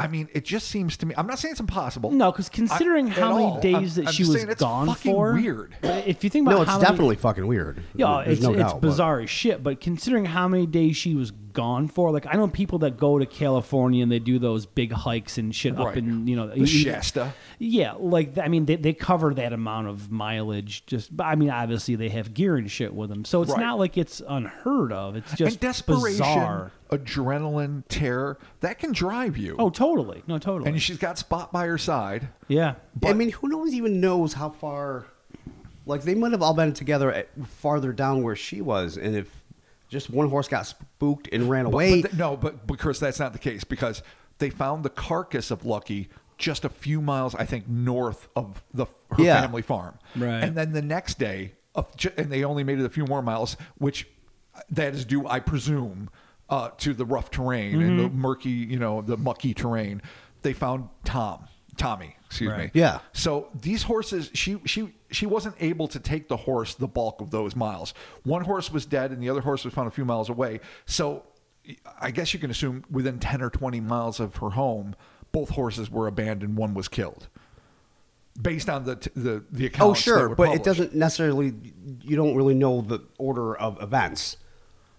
I mean, it just seems to me. I'm not saying it's impossible. No, because considering how many days I'm that she just was saying it's gone fucking for, weird. But if you think about No, it's how many, definitely fucking weird. yeah, There's it's no it's doubt, but- bizarre as shit. But considering how many days she was gone for, like I know people that go to California and they do those big hikes and shit up Right. in The Shasta. Yeah, like I mean, they cover that amount of mileage. But I mean, obviously they have gear and shit with them, so it's Right. not like it's unheard of. It's just And desperation, bizarre. adrenaline, terror, that can drive you. Oh, totally. No, totally. And she's got Spot by her side. Yeah. I mean, who knows how far? Like they might have all been together farther down where she was, and if just one horse got spooked and ran away. But Chris, that's not the case because they found the carcass of Lucky just a few miles, I think, north of her Yeah. family farm. Right. And then the next day, and they only made it a few more miles, which that is due, I presume, to the rough terrain and the murky, the mucky terrain. They found Tommy, excuse me. Yeah. So these horses, she wasn't able to take the horse the bulk of those miles. One horse was dead and the other horse was found a few miles away. So I guess you can assume within 10 or 20 miles of her home, both horses were abandoned. One was killed. Based on the accounts. Oh, sure, that were but published. it doesn't necessarily. You don't really know the order of events.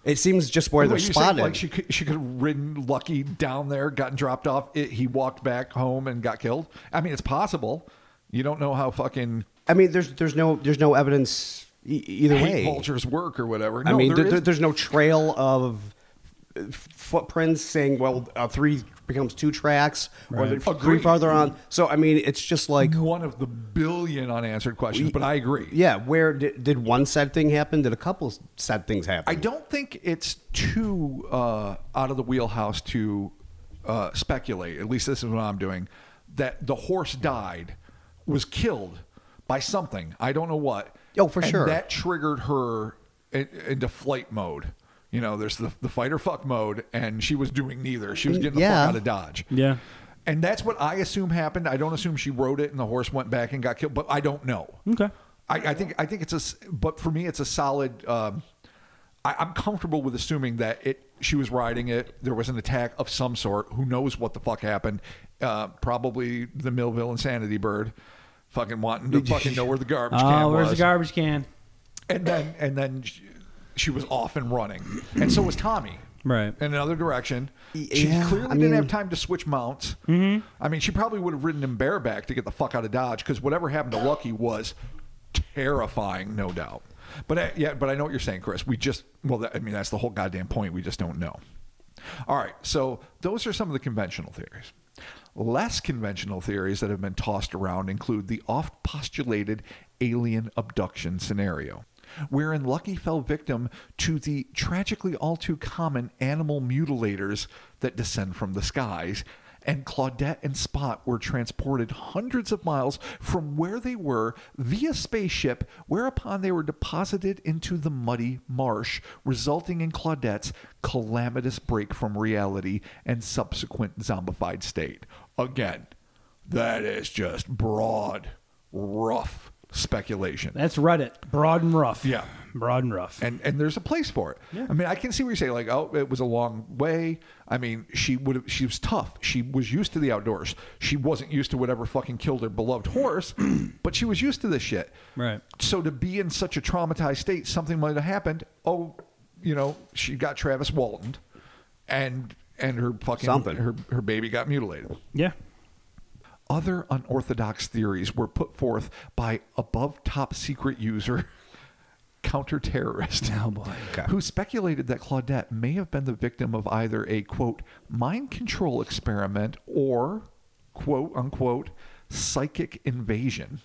It seems just where Wait, they're you're saying, spotted. like she could have ridden Lucky down there, gotten dropped off. He walked back home and got killed. I mean, it's possible. You don't know how fucking. I mean, there's no evidence either way. Vultures work or whatever. I No, mean, there is. there's no trail of footprints saying, well, 3 becomes 2 tracks, or Right. 3 Agreed. farther on. So, I mean, it's just like, one of the billion unanswered questions, but I agree. yeah, where did one said thing happen? Did a couple said things happen? I don't think it's too out of the wheelhouse to speculate, at least this is what I'm doing, that the horse died, was killed by something. I don't know what. Oh, for sure. That triggered her into flight mode. There's the fight or fuck mode, and she was doing neither. She was getting the Yeah. fuck out of Dodge. Yeah. And that's what I assume happened. I don't assume she rode it and the horse went back and got killed, but I don't know. Okay. I think it's but for me, it's a solid. I'm comfortable with assuming that she was riding it. There was an attack of some sort. Who knows what the fuck happened? Probably the Millville Insanity Bird, fucking wanting to fucking know where the garbage can was. Where's the garbage can? And then she was off and running, and so was Tommy. Right. In another direction. She Yeah, clearly I didn't mean- have time to switch mounts. Mm-hmm. I mean, she probably would have ridden him bareback to get the fuck out of Dodge, because whatever happened to Lucky was terrifying, no doubt. But I know what you're saying, Chris. That's the whole goddamn point. We just don't know. All right, so those are some of the conventional theories. Less conventional theories that have been tossed around include the oft-postulated alien abduction scenario, wherein Lucky fell victim to the tragically all too common animal mutilators that descend from the skies, and Claudette and Spot were transported hundreds of miles from where they were via spaceship, whereupon they were deposited into the muddy marsh, resulting in Claudette's calamitous break from reality and subsequent zombified state. Again, that is just broad, rough speculation. That's Reddit. Broad and rough. Yeah. Broad and rough. And there's a place for it. Yeah. I mean, I can see where you say, like, oh, it was a long way. I mean, she was tough. She was used to the outdoors. She wasn't used to whatever fucking killed her beloved horse, but she was used to this shit. Right. So to be in such a traumatized state, something might have happened. Oh, she got Travis Walton, and her fucking Something. her baby got mutilated. Yeah. Other unorthodox theories were put forth by above top secret user counter-terrorist, Oh, boy. who speculated that Claudette may have been the victim of either a, quote, mind control experiment or, quote, unquote, psychic invasion.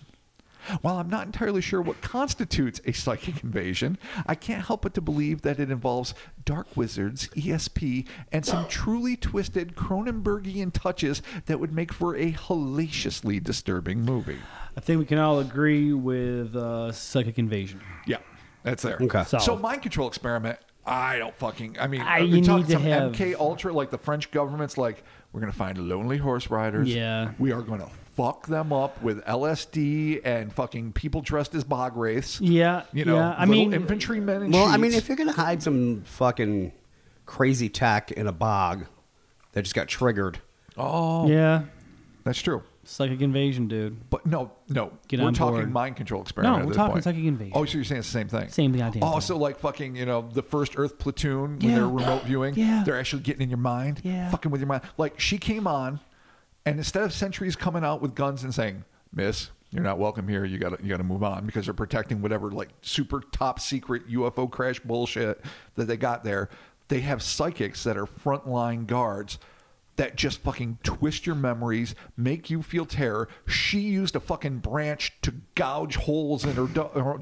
While I'm not entirely sure what constitutes a psychic invasion, I can't help but to believe that it involves dark wizards, ESP, and some truly twisted Cronenbergian touches that would make for a hellaciously disturbing movie. I think we can all agree with psychic invasion. Yeah, that's there. Okay. So Solid. mind control experiment, I don't fucking, I mean, You we're talking need to some have- MK Ultra, like the French government's like, we're going to find lonely horse riders. Yeah. We are going to fuck them up with LSD and fucking people dressed as bog wraiths. Yeah. Yeah. I mean, infantrymen in Well, sheets. I mean, if you're gonna hide some fucking crazy tech in a bog that just got triggered, Oh, yeah. that's true. Psychic invasion, dude. But no, Get we're on talking board. mind control experiment. No, at we're this talking point. psychic invasion. Oh, so you're saying it's the same thing? Same goddamn Oh, thing. so like fucking, the first Earth platoon when Yeah. they're remote viewing, Yeah. they're actually getting in your mind, Yeah. fucking with your mind. Like she came on, and instead of sentries coming out with guns and saying, "Miss, you're not welcome here. You gotta move on," because they're protecting whatever like super top secret UFO crash bullshit that they got there. They have psychics that are frontline guards that just fucking twist your memories, make you feel terror. She used a fucking branch to gouge holes in her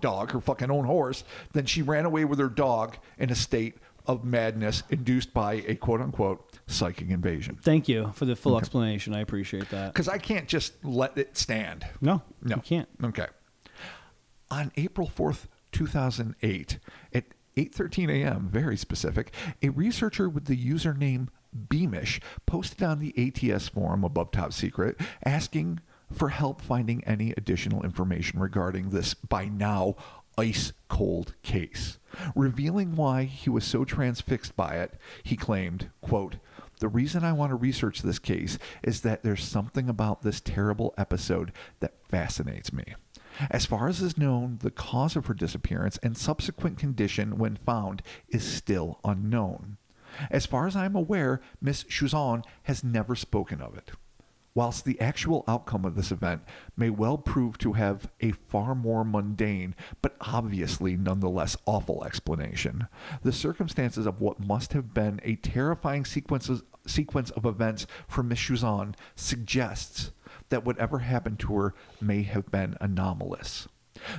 dog, her fucking own horse. Then she ran away with her dog in a state of madness induced by a quote-unquote psychic invasion. Thank you for the full explanation. I appreciate that. Because I can't just let it stand. No, No. you can't. Okay. On April 4th, 2008, at 8:13 a.m., very specific, a researcher with the username Beamish posted on the ATS forum above Top Secret asking for help finding any additional information regarding this by now ice cold case. Revealing why he was so transfixed by it, he claimed, quote, "The reason I want to research this case is that there's something about this terrible episode that fascinates me. As far as is known, the cause of her disappearance and subsequent condition when found is still unknown. As far as I am aware, Miss Souchon has never spoken of it. Whilst the actual outcome of this event may well prove to have a far more mundane, but obviously nonetheless awful explanation, the circumstances of what must have been a terrifying sequence of events for Miss Souchon suggests that whatever happened to her may have been anomalous.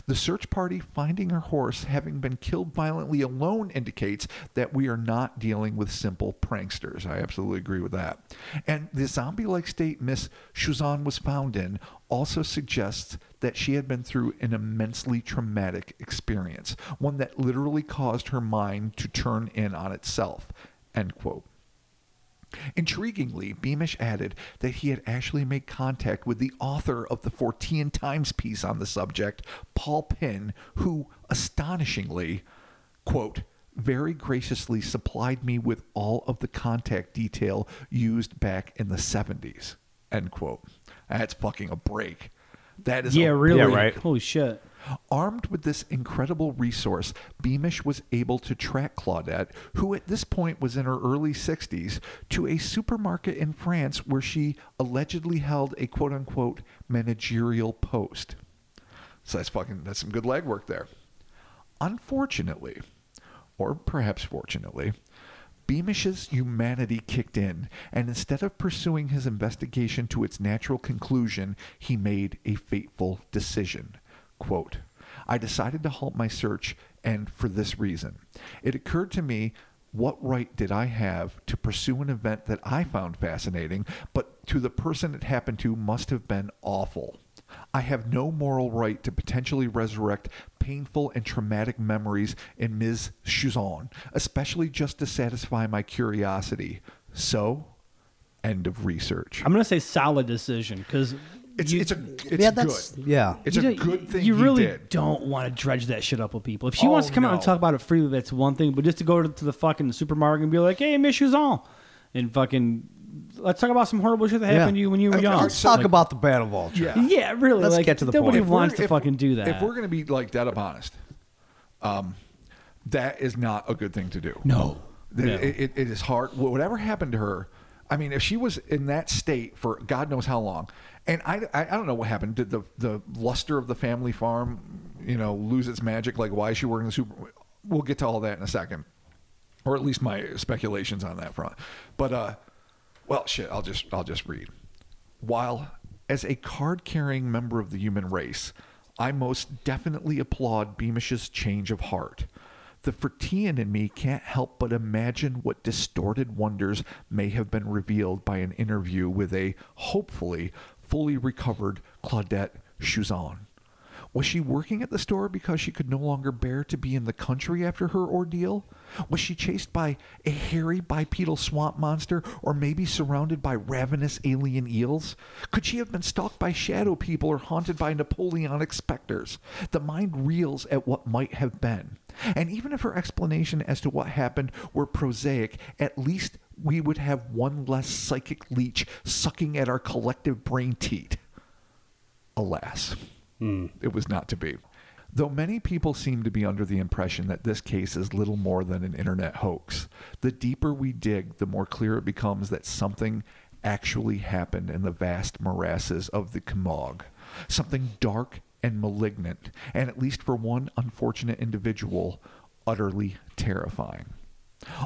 The search party finding her horse having been killed violently alone indicates that we are not dealing with simple pranksters." I absolutely agree with that. And the zombie-like state Miss Souchon was found in also suggests that she had been through an immensely traumatic experience, one that literally caused her mind to turn in on itself. End quote. Intriguingly, Beamish added that he had actually made contact with the author of the Fortean Times piece on the subject, Paul Pinn, who, astonishingly, quote, "very graciously supplied me with all of the contact detail used back in the 70s. End quote. That's fucking a break. That is Yeah, really. Yeah, right. Holy shit. Armed with this incredible resource, Beamish was able to track Claudette, who at this point was in her early 60s, to a supermarket in France where she allegedly held a quote-unquote managerial post. So that's some good legwork there. Unfortunately, or perhaps fortunately, Beamish's humanity kicked in, and instead of pursuing his investigation to its natural conclusion, he made a fateful decision. Quote, I decided to halt my search, and for this reason. It occurred to me, what right did I have to pursue an event that I found fascinating, but to the person it happened to must have been awful? I have no moral right to potentially resurrect painful and traumatic memories in Ms. Souchon, especially just to satisfy my curiosity. So, end of research. I'm going to say solid decision because It's Yeah, that's- good. yeah. It's a good thing you he really did. don't want to dredge that shit up with people. If she Oh, wants to come out and no. talk about it freely, that's one thing. But just to go to the fucking supermarket and be like, "Hey, Miss Souchon," and fucking let's talk about some horrible shit that happened to you when you were young. Let's talk Like, about the Battle of Ultra. Yeah. Yeah, really. Let's like, get to the nobody point. wants to fucking do that. If we're going to be like dead up honest, that is not a good thing to do. no. It is hard. Whatever happened to her, I mean, if she was in that state for God knows how long, and I don't know what happened. Did the luster of the family farm, lose its magic? Like, why is she working the super? We'll get to all that in a second, or at least my speculations on that front. But well, shit, I'll just read. While as a card-carrying member of the human race, I most definitely applaud Beamish's change of heart. The Fertian in me can't help but imagine what distorted wonders may have been revealed by an interview with a, hopefully, fully recovered Claudette Souchon. Was she working at the store because she could no longer bear to be in the country after her ordeal? Was she chased by a hairy bipedal swamp monster, or maybe surrounded by ravenous alien eels? Could she have been stalked by shadow people or haunted by Napoleonic specters? The mind reels at what might have been. And even if her explanation as to what happened were prosaic, at least we would have one less psychic leech sucking at our collective brain teat. Alas. It was not to be. Though many people seem to be under the impression that this case is little more than an internet hoax, the deeper we dig, the more clear it becomes that something actually happened in the vast morasses of the Camargue. Something dark and malignant, and at least for one unfortunate individual, utterly terrifying.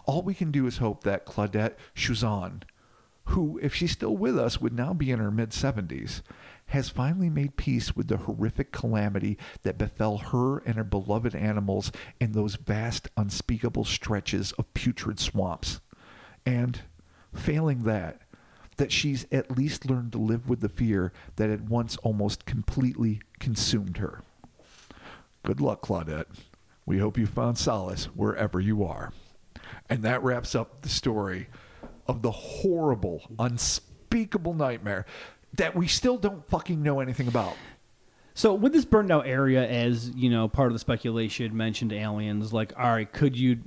All we can do is hope that Claudette Souchon, who, if she's still with us, would now be in her mid-70s, has finally made peace with the horrific calamity that befell her and her beloved animals in those vast, unspeakable stretches of putrid swamps. And, failing that she's at least learned to live with the fear that had once almost completely consumed her. Good luck, Claudette. We hope you found solace wherever you are. And that wraps up the story of the horrible, unspeakable nightmare that we still don't fucking know anything about. So with this burned out area, as part of the speculation mentioned aliens, like, all right, could you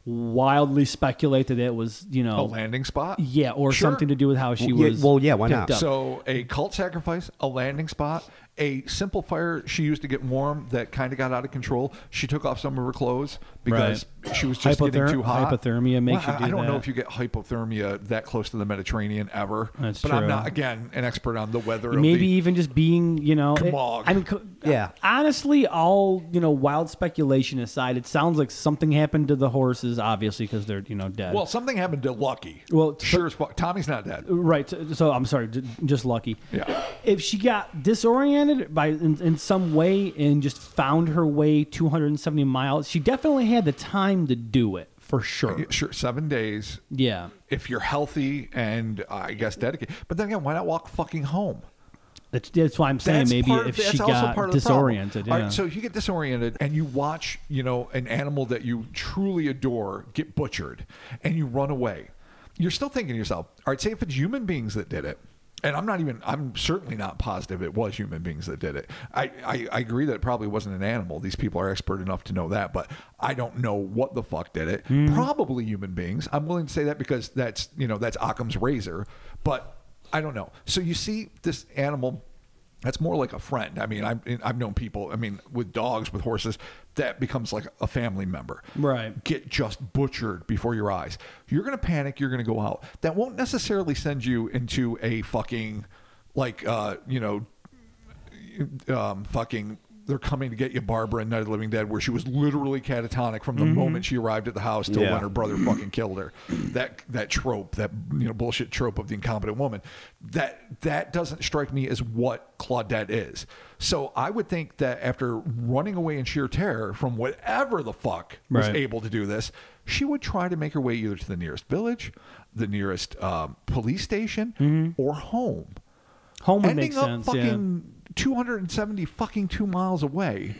wildly speculate that it was A landing spot? yeah, or Sure. something to do with how she Well, yeah, was well, yeah, why picked not? up? So a cult sacrifice, a landing spot, a simple fire she used to get warm that kind of got out of control. She took off some of her clothes because she was just getting too hot. Hypothermia makes you do I don't know that. if you get hypothermia that close to the Mediterranean ever. That's but I'm true. not, again, an expert on the weather. Maybe of the, even just being, Camargue. Yeah. Honestly, all wild speculation aside, it sounds like something happened to the horses, obviously, because they're dead. Well, something happened to Lucky. Well, sure as fuck. Tommy's not dead. right. So I'm sorry, just Lucky. Yeah. If she got disoriented in some way and just found her way 270 miles, she definitely had the time to do it for sure. Sure, 7 days. Yeah. If you're healthy and I guess dedicated. But then again, why not walk fucking home? That's why I'm saying That's maybe part of- if that's she also got part of the problem. disoriented. All Yeah. right, so if you get disoriented and you watch, an animal that you truly adore get butchered and you run away, you're still thinking to yourself, all right, say if it's human beings that did it, and I'm certainly not positive it was human beings that did it. I agree that it probably wasn't an animal. These people are expert enough to know that, but I don't know what the fuck did it. Probably human beings. I'm willing to say that because that's Occam's razor, but I don't know. So you see this animal that's more like a friend. I mean, I've known people, I mean, with dogs, with horses, that becomes like a family member. Right. Get just butchered before your eyes. You're going to panic. You're going to go out. That won't necessarily send you into a fucking, like, fucking, they're coming to get you, Barbara in Night of the Living Dead, where she was literally catatonic from the moment she arrived at the house till when her brother fucking killed her. That trope, that bullshit trope of the incompetent woman, that doesn't strike me as what Claudette is. So I would think that after running away in sheer terror from whatever the fuck was able to do this, she would try to make her way either to the nearest village, the nearest police station, or home. Home would Ending make up sense. fucking 270 fucking 2 miles away,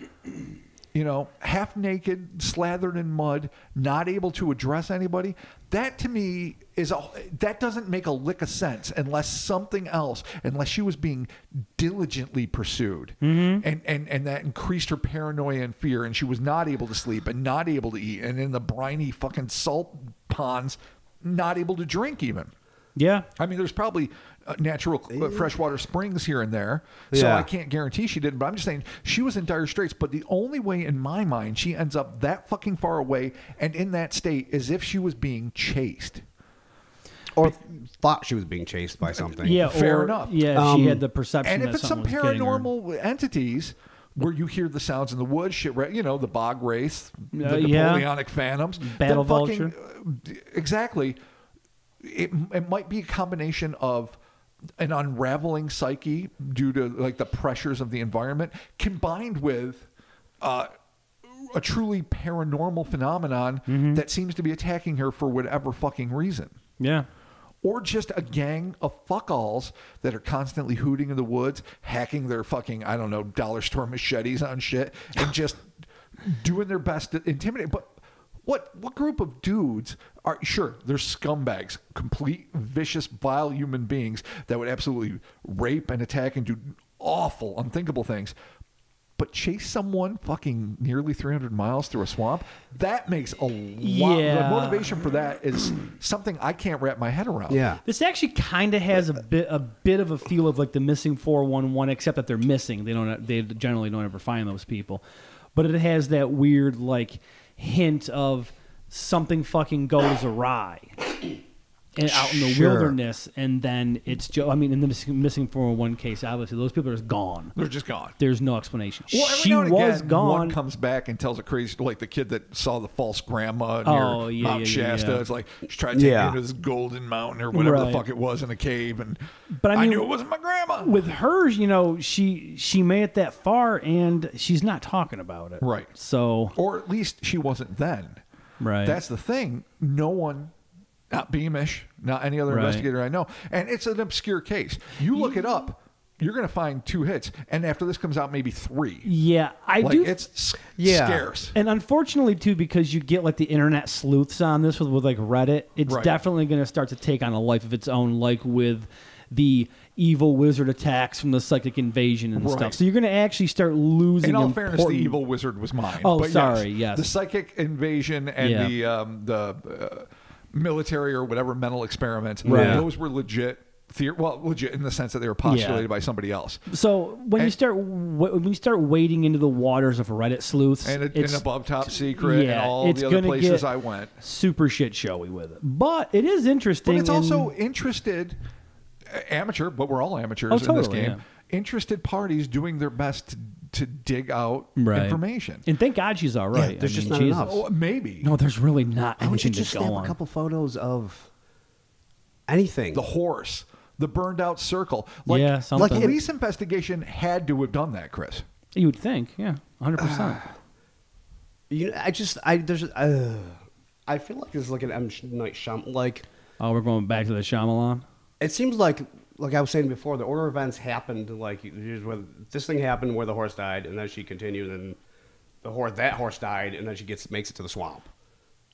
half naked, slathered in mud, not able to address anybody. That to me that doesn't make a lick of sense unless she was being diligently pursued, and that increased her paranoia and fear, and she was not able to sleep and not able to eat, and in the briny fucking salt ponds, not able to drink even. Yeah. I mean, there's probably natural freshwater springs here and there, so I can't guarantee she didn't, but I'm just saying she was in dire straits. But the only way in my mind she ends up that fucking far away and in that state is if she was being chased. Or thought she was being chased by something. Yeah, Fair enough. Yeah, if she had the perception And if that it's some something was getting her. paranormal entities where you hear the sounds in the woods, shit, the bog wraith, the Napoleonic phantoms, Battle vulture. Exactly. It might be a combination of an unraveling psyche due to like the pressures of the environment combined with a truly paranormal phenomenon that seems to be attacking her for whatever fucking reason. Yeah. Or just a gang of fuck-alls that are constantly hooting in the woods, hacking their fucking, I don't know, dollar store machetes on shit, and just doing their best to intimidate. But what group of dudes are, sure, they're scumbags, complete, vicious, vile human beings that would absolutely rape and attack and do awful, unthinkable things. But chase someone fucking nearly 300 miles through a swamp, that makes a lot. Yeah. The motivation for that is something I can't wrap my head around. Yeah. This actually kind of has a bit of a feel of like the missing 411, except that they're missing. They generally don't ever find those people, but it has that weird like hint of something fucking goes awry. And out in the wilderness, and then it's I mean, in the missing 401 case, obviously those people are just gone. They're just gone. There's no explanation. Well, every she now and was again, gone. One comes back and tells a crazy, like the kid that saw the false grandma near Mount Shasta. Yeah. It's like she's trying to take me into this golden mountain or whatever the fuck it was in a cave, and but I mean, knew it wasn't my grandma. With hers, she made it that far, and she's not talking about it. Right. So, or at least she wasn't then. Right. That's the thing. No one. Not Beamish, not any other investigator I know. And it's an obscure case. You look it up, you're going to find 2 hits. And after this comes out, maybe 3. Yeah, It's scarce. And unfortunately, too, because you get like the internet sleuths on this with like Reddit, it's definitely going to start to take on a life of its own, like with the evil wizard attacks from the psychic invasion and stuff. So you're going to actually start losing. In all fairness, the evil wizard was mine. Oh, but sorry, yes. The psychic invasion and the military or whatever mental experiments, those were legit. Legit in the sense that they were postulated by somebody else. So when you start wading into the waters of Reddit sleuths, and above top secret, and all the other places I went, super shit showy with it. But it is interesting. But it's also interested amateur, but we're all amateurs in this game. Interested parties doing their best to dig out information. And thank God she's all right. Yeah, there's just not enough. Oh, maybe. No, there's really not I anything should just to go snap on. a couple photos of anything. The horse, the burned out circle. Something. Like police investigation had to have done that, Chris. You would think, 100%. I feel like this is like an M. Night Shyamalan. Like, oh, we're going back to the Shyamalan. It seems like I was saying before, the order of events happened. Like, this thing happened where the horse died, and then she continued, and that horse died, and then she makes it to the swamp.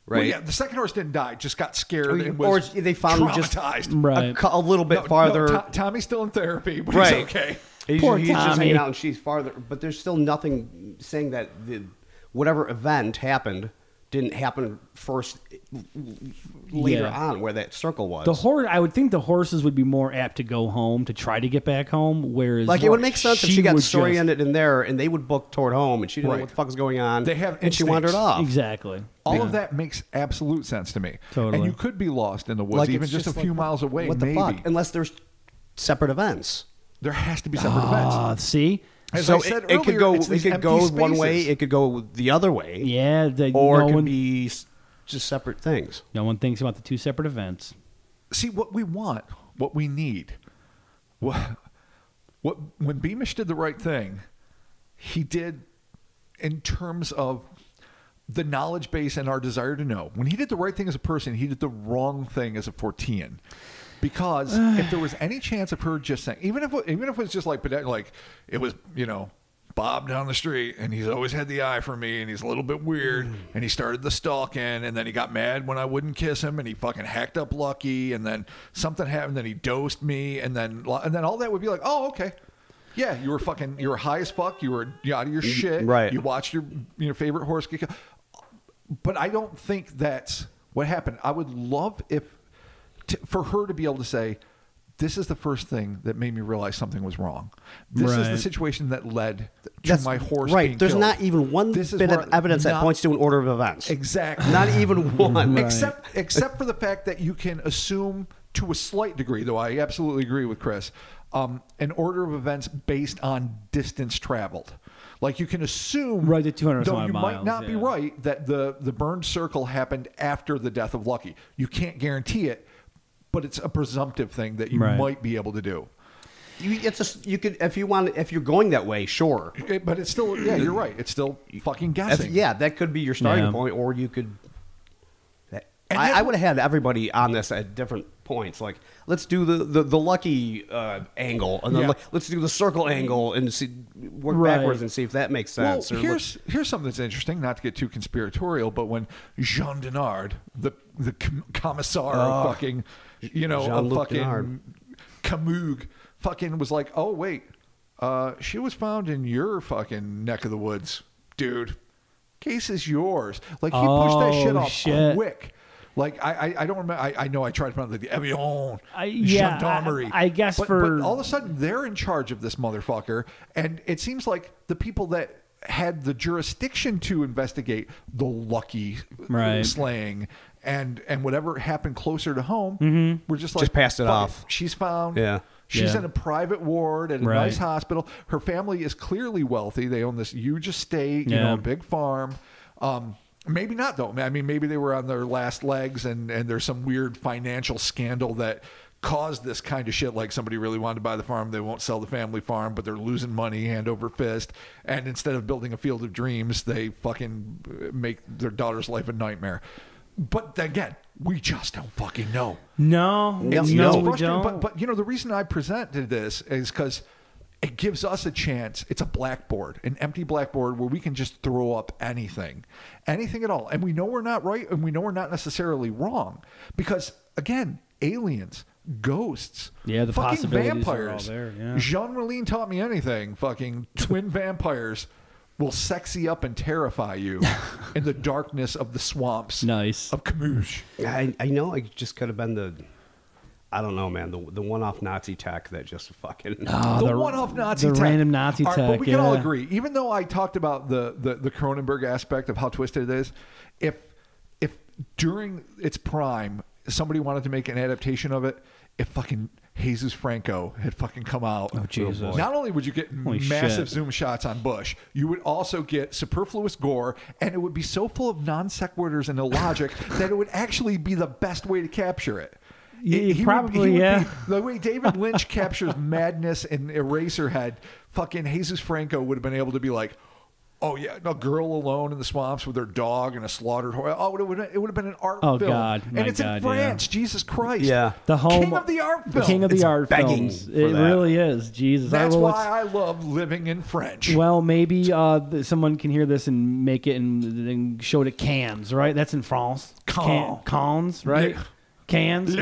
Right? Well, yeah, the second horse didn't die; just got scared and was they found him traumatized. Just a little bit farther. Tommy's still in therapy, but he's okay. He's Tommy. just hanging out, and she's farther. But there's still nothing saying that whatever event happened didn't happen first later on where that circle was. The horse, I would think the horses would be more apt to go home to try to get back home. Whereas, like, it would make sense if she got would story-ended in there, and they would book toward home, and she didn't know what the fuck was going on. They have and she instincts. wandered off. Exactly. All of that makes absolute sense to me. Totally. And you could be lost in the woods, Like, even it's just a like, few miles away. What the maybe. fuck? Unless there's separate events. There has to be separate events. See? As So I said it could earlier, go. it's It these could empty go one way. spaces. It could go the other way. Yeah. Or no it could one, be just separate things. no one thinks about the two separate events. See, what we want, what we need, what when Beamish did the right thing, he did in terms of the knowledge base and our desire to know. When he did the right thing as a person, he did the wrong thing as a Fortean. Because if there was any chance of her just saying, even if it was just like it was, Bob down the street, and he's always had the eye for me, and he's a little bit weird, and he started the stalking, and then he got mad when I wouldn't kiss him, and he fucking hacked up Lucky, and then something happened, then he dosed me, and then all that would be like, oh, okay. Yeah, you were high as fuck, you were out of your shit, right? You watched your favorite horse get killed. But I don't think that's what happened. I would love for her to be able to say, this is the first thing that made me realize something was wrong. This is the situation that led to my horse being There's killed. not even one bit of evidence that points to an order of events. Exactly. Not even one. Right. Except for the fact that you can assume to a slight degree, though I absolutely agree with Chris, an order of events based on distance traveled. Like you can assume, Right, the 200 though you miles, might not be yeah. right, that the burned circle happened after the death of Lucky. You can't guarantee it, but it's a presumptive thing that you might be able to do. You could if you're going that way, sure. But it's still, yeah, you're right. It's still fucking guessing. That could be your starting point, or you could. I would have had everybody on this at different points. Like, let's do the Lucky angle, and then let's do the circle angle, and work backwards and see if that makes sense. Well, here's something that's interesting. Not to get too conspiratorial, but when Jean Denard, the commissar of fucking, of fucking Camus, fucking was like, oh wait, she was found in your fucking neck of the woods, dude. Case is yours. Like he pushed that shit off quick. Like I don't remember. I know I tried to pronounce like the avion, gendarmerie. I guess but all of a sudden they're in charge of this motherfucker, and it seems like the people that had the jurisdiction to investigate the Lucky slaying and whatever happened closer to home, were just passed it off. She's found. Yeah. She's in a private ward at a nice hospital. Her family is clearly wealthy. They own this huge estate, a big farm. Maybe not, though. I mean, maybe they were on their last legs and there's some weird financial scandal that caused this kind of shit. Like somebody really wanted to buy the farm. They won't sell the family farm, but they're losing money hand over fist. And instead of building a field of dreams, they fucking make their daughter's life a nightmare. But again, we just don't fucking know. No, we don't. But the reason I presented this is because it gives us a chance. It's a blackboard, an empty blackboard where we can just throw up anything at all. And we know we're not right, and we know we're not necessarily wrong. Because, again, aliens, ghosts, the fucking possibilities vampires. are all there. Yeah. Jean Merlin taught me anything. Fucking twin vampires will sexy up and terrify you in the darkness of the swamps of Camus. I know it just could have been I don't know, man. The one-off Nazi tech that just fucking the one-off Nazi tech, random Nazi tech. But we can all agree, even though I talked about the Cronenberg aspect of how twisted it is, if during its prime somebody wanted to make an adaptation of it, if fucking Jesus Franco had fucking come out, Jesus. Not only would you get massive zoom shots on Bush, you would also get superfluous gore, and it would be so full of non sequiturs and illogic that it would actually be the best way to capture it. The way David Lynch captures madness in Eraserhead, fucking Jesus Franco would have been able to be like, oh yeah, a girl alone in the swamps with her dog and a slaughtered horse. Oh, it would have been an art film. God, and it's in France. Jesus Christ. Yeah, the home king of the art film. King of the art begging films. It really is. Jesus. That's why I love living in French. Well, maybe someone can hear this and make it and show it at Cannes, right? That's in France. Cannes, right? Cans?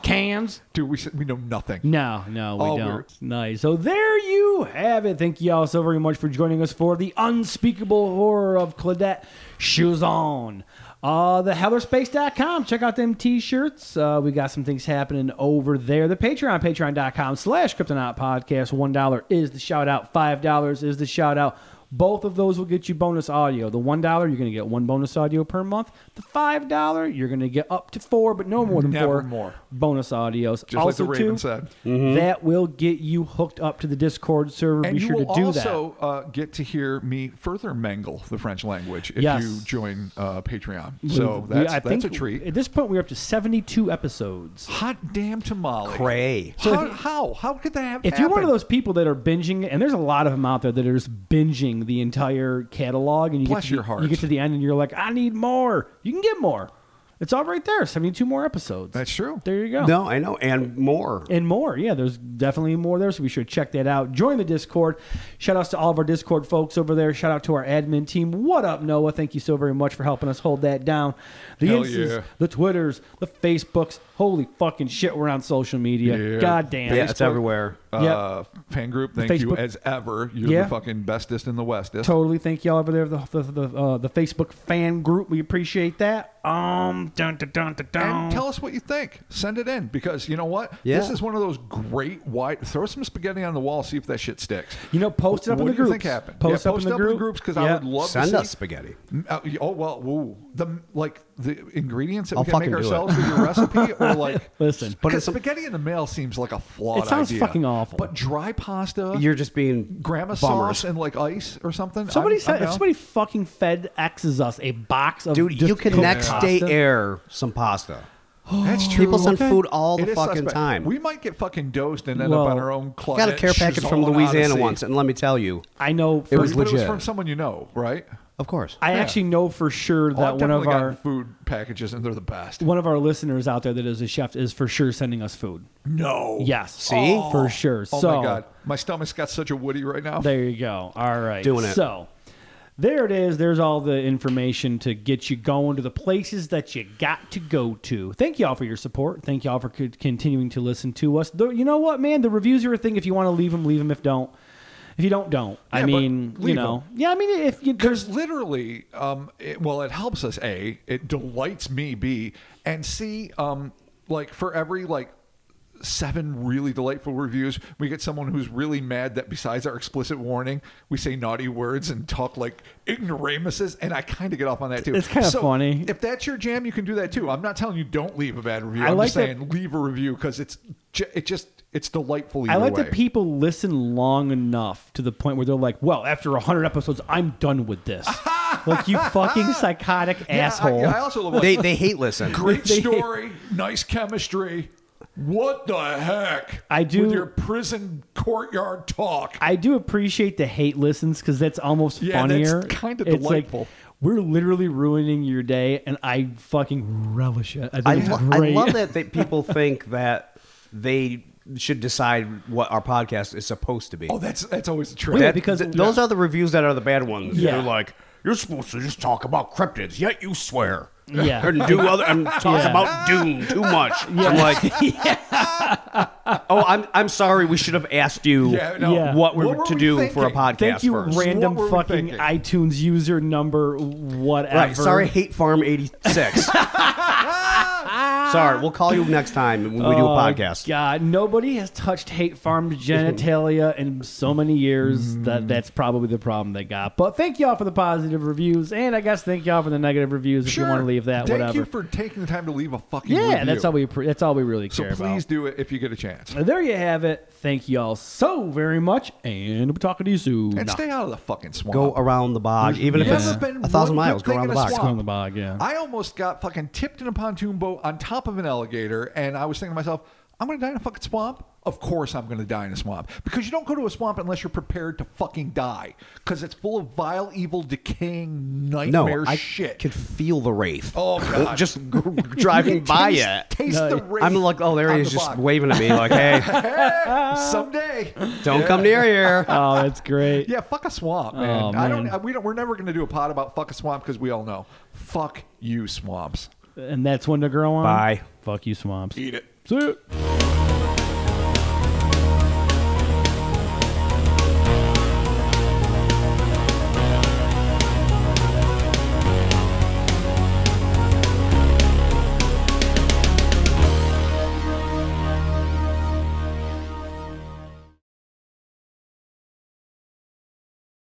Cans? Dude, we know nothing. No, we don't. Nice. So there you have it. Thank you all so very much for joining us for the unspeakable horror of Claudette Souchon. TheHellerSpace.com. Check out them t-shirts. We got some things happening over there. The patreon.com/Cryptonaut podcast. $1 is the shout out. $5 is the shout out. Both of those will get you bonus audio. The $1, you're going to get 1 bonus audio per month. The $5, you're going to get up to 4, but no more than 4 bonus audios. Just also, like the Raven said. That will get you hooked up to the Discord server. And be sure to do that. you will also get to hear me further mangle the French language if you join Patreon. So that's a treat. At this point, we're up to 72 episodes. Hot damn tamale. Cray. So how could that happen? If you're one of those people that are binging, and there's a lot of them out there that are just binging the entire catalog, and you get to the end and you're like, I need more. You can get more. It's all right there. 72 more episodes. That's true. There you go. No, I know. And more. And more. Yeah, there's definitely more there, so be sure to check that out. Join the Discord. Shout outs to all of our Discord folks over there. Shout out to our admin team. What up, Noah? Thank you so very much for helping us hold that down. The Instas, the Twitters, the Facebooks. Holy fucking shit, we're on social media. Yeah. God damn. Yeah, it's everywhere. Fan group, thank you as ever. You're the fucking bestest in the westest. Totally. Thank you all over there, the Facebook fan group. We appreciate that. And tell us what you think. Send it in, because you know what? Yeah. This is one of those great throw some spaghetti on the wall, see if that shit sticks. Post it up in the groups. What do you think happened? Post up in the groups, because I would love to send see. us spaghetti. The ingredients that we can make ourselves with your recipe, or listen, because spaghetti in the mail seems like a flawed idea. It sounds fucking awful. But dry pasta, you're just being grandma bummers. sauce and ice or something. If somebody fucking FedExes us a box of you can next day pasta. air some pasta. That's true. People send food all the fucking suspect. time. We might get fucking dosed and end up on our own Claudette. Got a care package from Louisiana Odyssey. once, and let me tell you, I know it was But legit. it was from someone you know, right? Of course. I actually know for sure that I've one of definitely our gotten food packages, and they're the best. one of our listeners out there that is a chef is for sure sending us food. No. Yes. See? For sure. Oh so my god, my stomach's got such a woody right now. there you go. All right. Doing it. So there it is. There's all the information to get you going to the places that you got to go to. Thank you all for your support. Thank you all for continuing to listen to us. You know what, man? The reviews are a thing. If you want to leave them, leave them. If you don't. Yeah, I mean, leave them. Yeah, I mean, if you Because literally, it helps us. A, it delights me. B, and C, for every 7 really delightful reviews, we get someone who's really mad that besides our explicit warning, we say naughty words and talk like ignoramuses, and I kind of get off on that too. It's kind of funny. If that's your jam, you can do that too. I'm not telling you don't leave a bad review. I I'm like just saying leave a review, because it's delightful either I like way. that people listen long enough to the point where they're like, well, after 100 episodes, I'm done with this. Like, you fucking psychotic asshole. I also love They hate listen. great story, nice chemistry. What the heck? I do. With your prison courtyard talk. I do appreciate the hate listens, because that's almost funnier. That's kind of It's delightful. like, we're literally ruining your day, and I fucking relish it. I think it's I great. love that people think that they should decide what our podcast is supposed to be. Oh, that's always the trick. Yeah, because those are the reviews that are the bad ones. Yeah. They're like, you're supposed to just talk about cryptids, yet you swear. Yeah. And talk about Doom too much. Yeah. I'm like, oh, I'm sorry. We should have asked you what we were to do for a podcast. Thank you, first. random What were we fucking thinking? iTunes user number, whatever. Right. Sorry, Hate Farm 86. Sorry, we'll call you next time when we do a podcast. God, nobody has touched Hate Farm genitalia in so many years that's probably the problem they got. But thank y'all for the positive reviews, and I guess thank y'all for the negative reviews if you want to leave that. Thank whatever. you for taking the time to leave a fucking review. Yeah, that's all we really So care about. please do it if you get a chance. There you have it. Thank y'all so very much, and we'll be talking to you soon. And stay out of the fucking swamp. Go around the bog, even if it's Never been 1,000 one miles. good Go around thing the in a bog. swamp. Go on the bog, yeah. I almost got fucking tipped in a pontoon boat on top of an alligator, and I was thinking to myself, I'm going to die in a fucking swamp? Of course I'm going to die in a swamp. Because you don't go to a swamp unless you're prepared to fucking die. Because it's full of vile, evil, decaying nightmare I shit. could feel the wraith. Oh, God. Just driving by it. Taste the wraith. I'm like, oh, there on he is, the just bog. waving at me like, hey, Someday. don't come near here. Oh, that's great. Yeah, fuck a swamp, man. Oh, man. We're never going to do a pod about fuck a swamp, because we all know. Fuck you, swamps. And that's when to grow on. Bye. Fuck you, swamps. Eat it. See ya.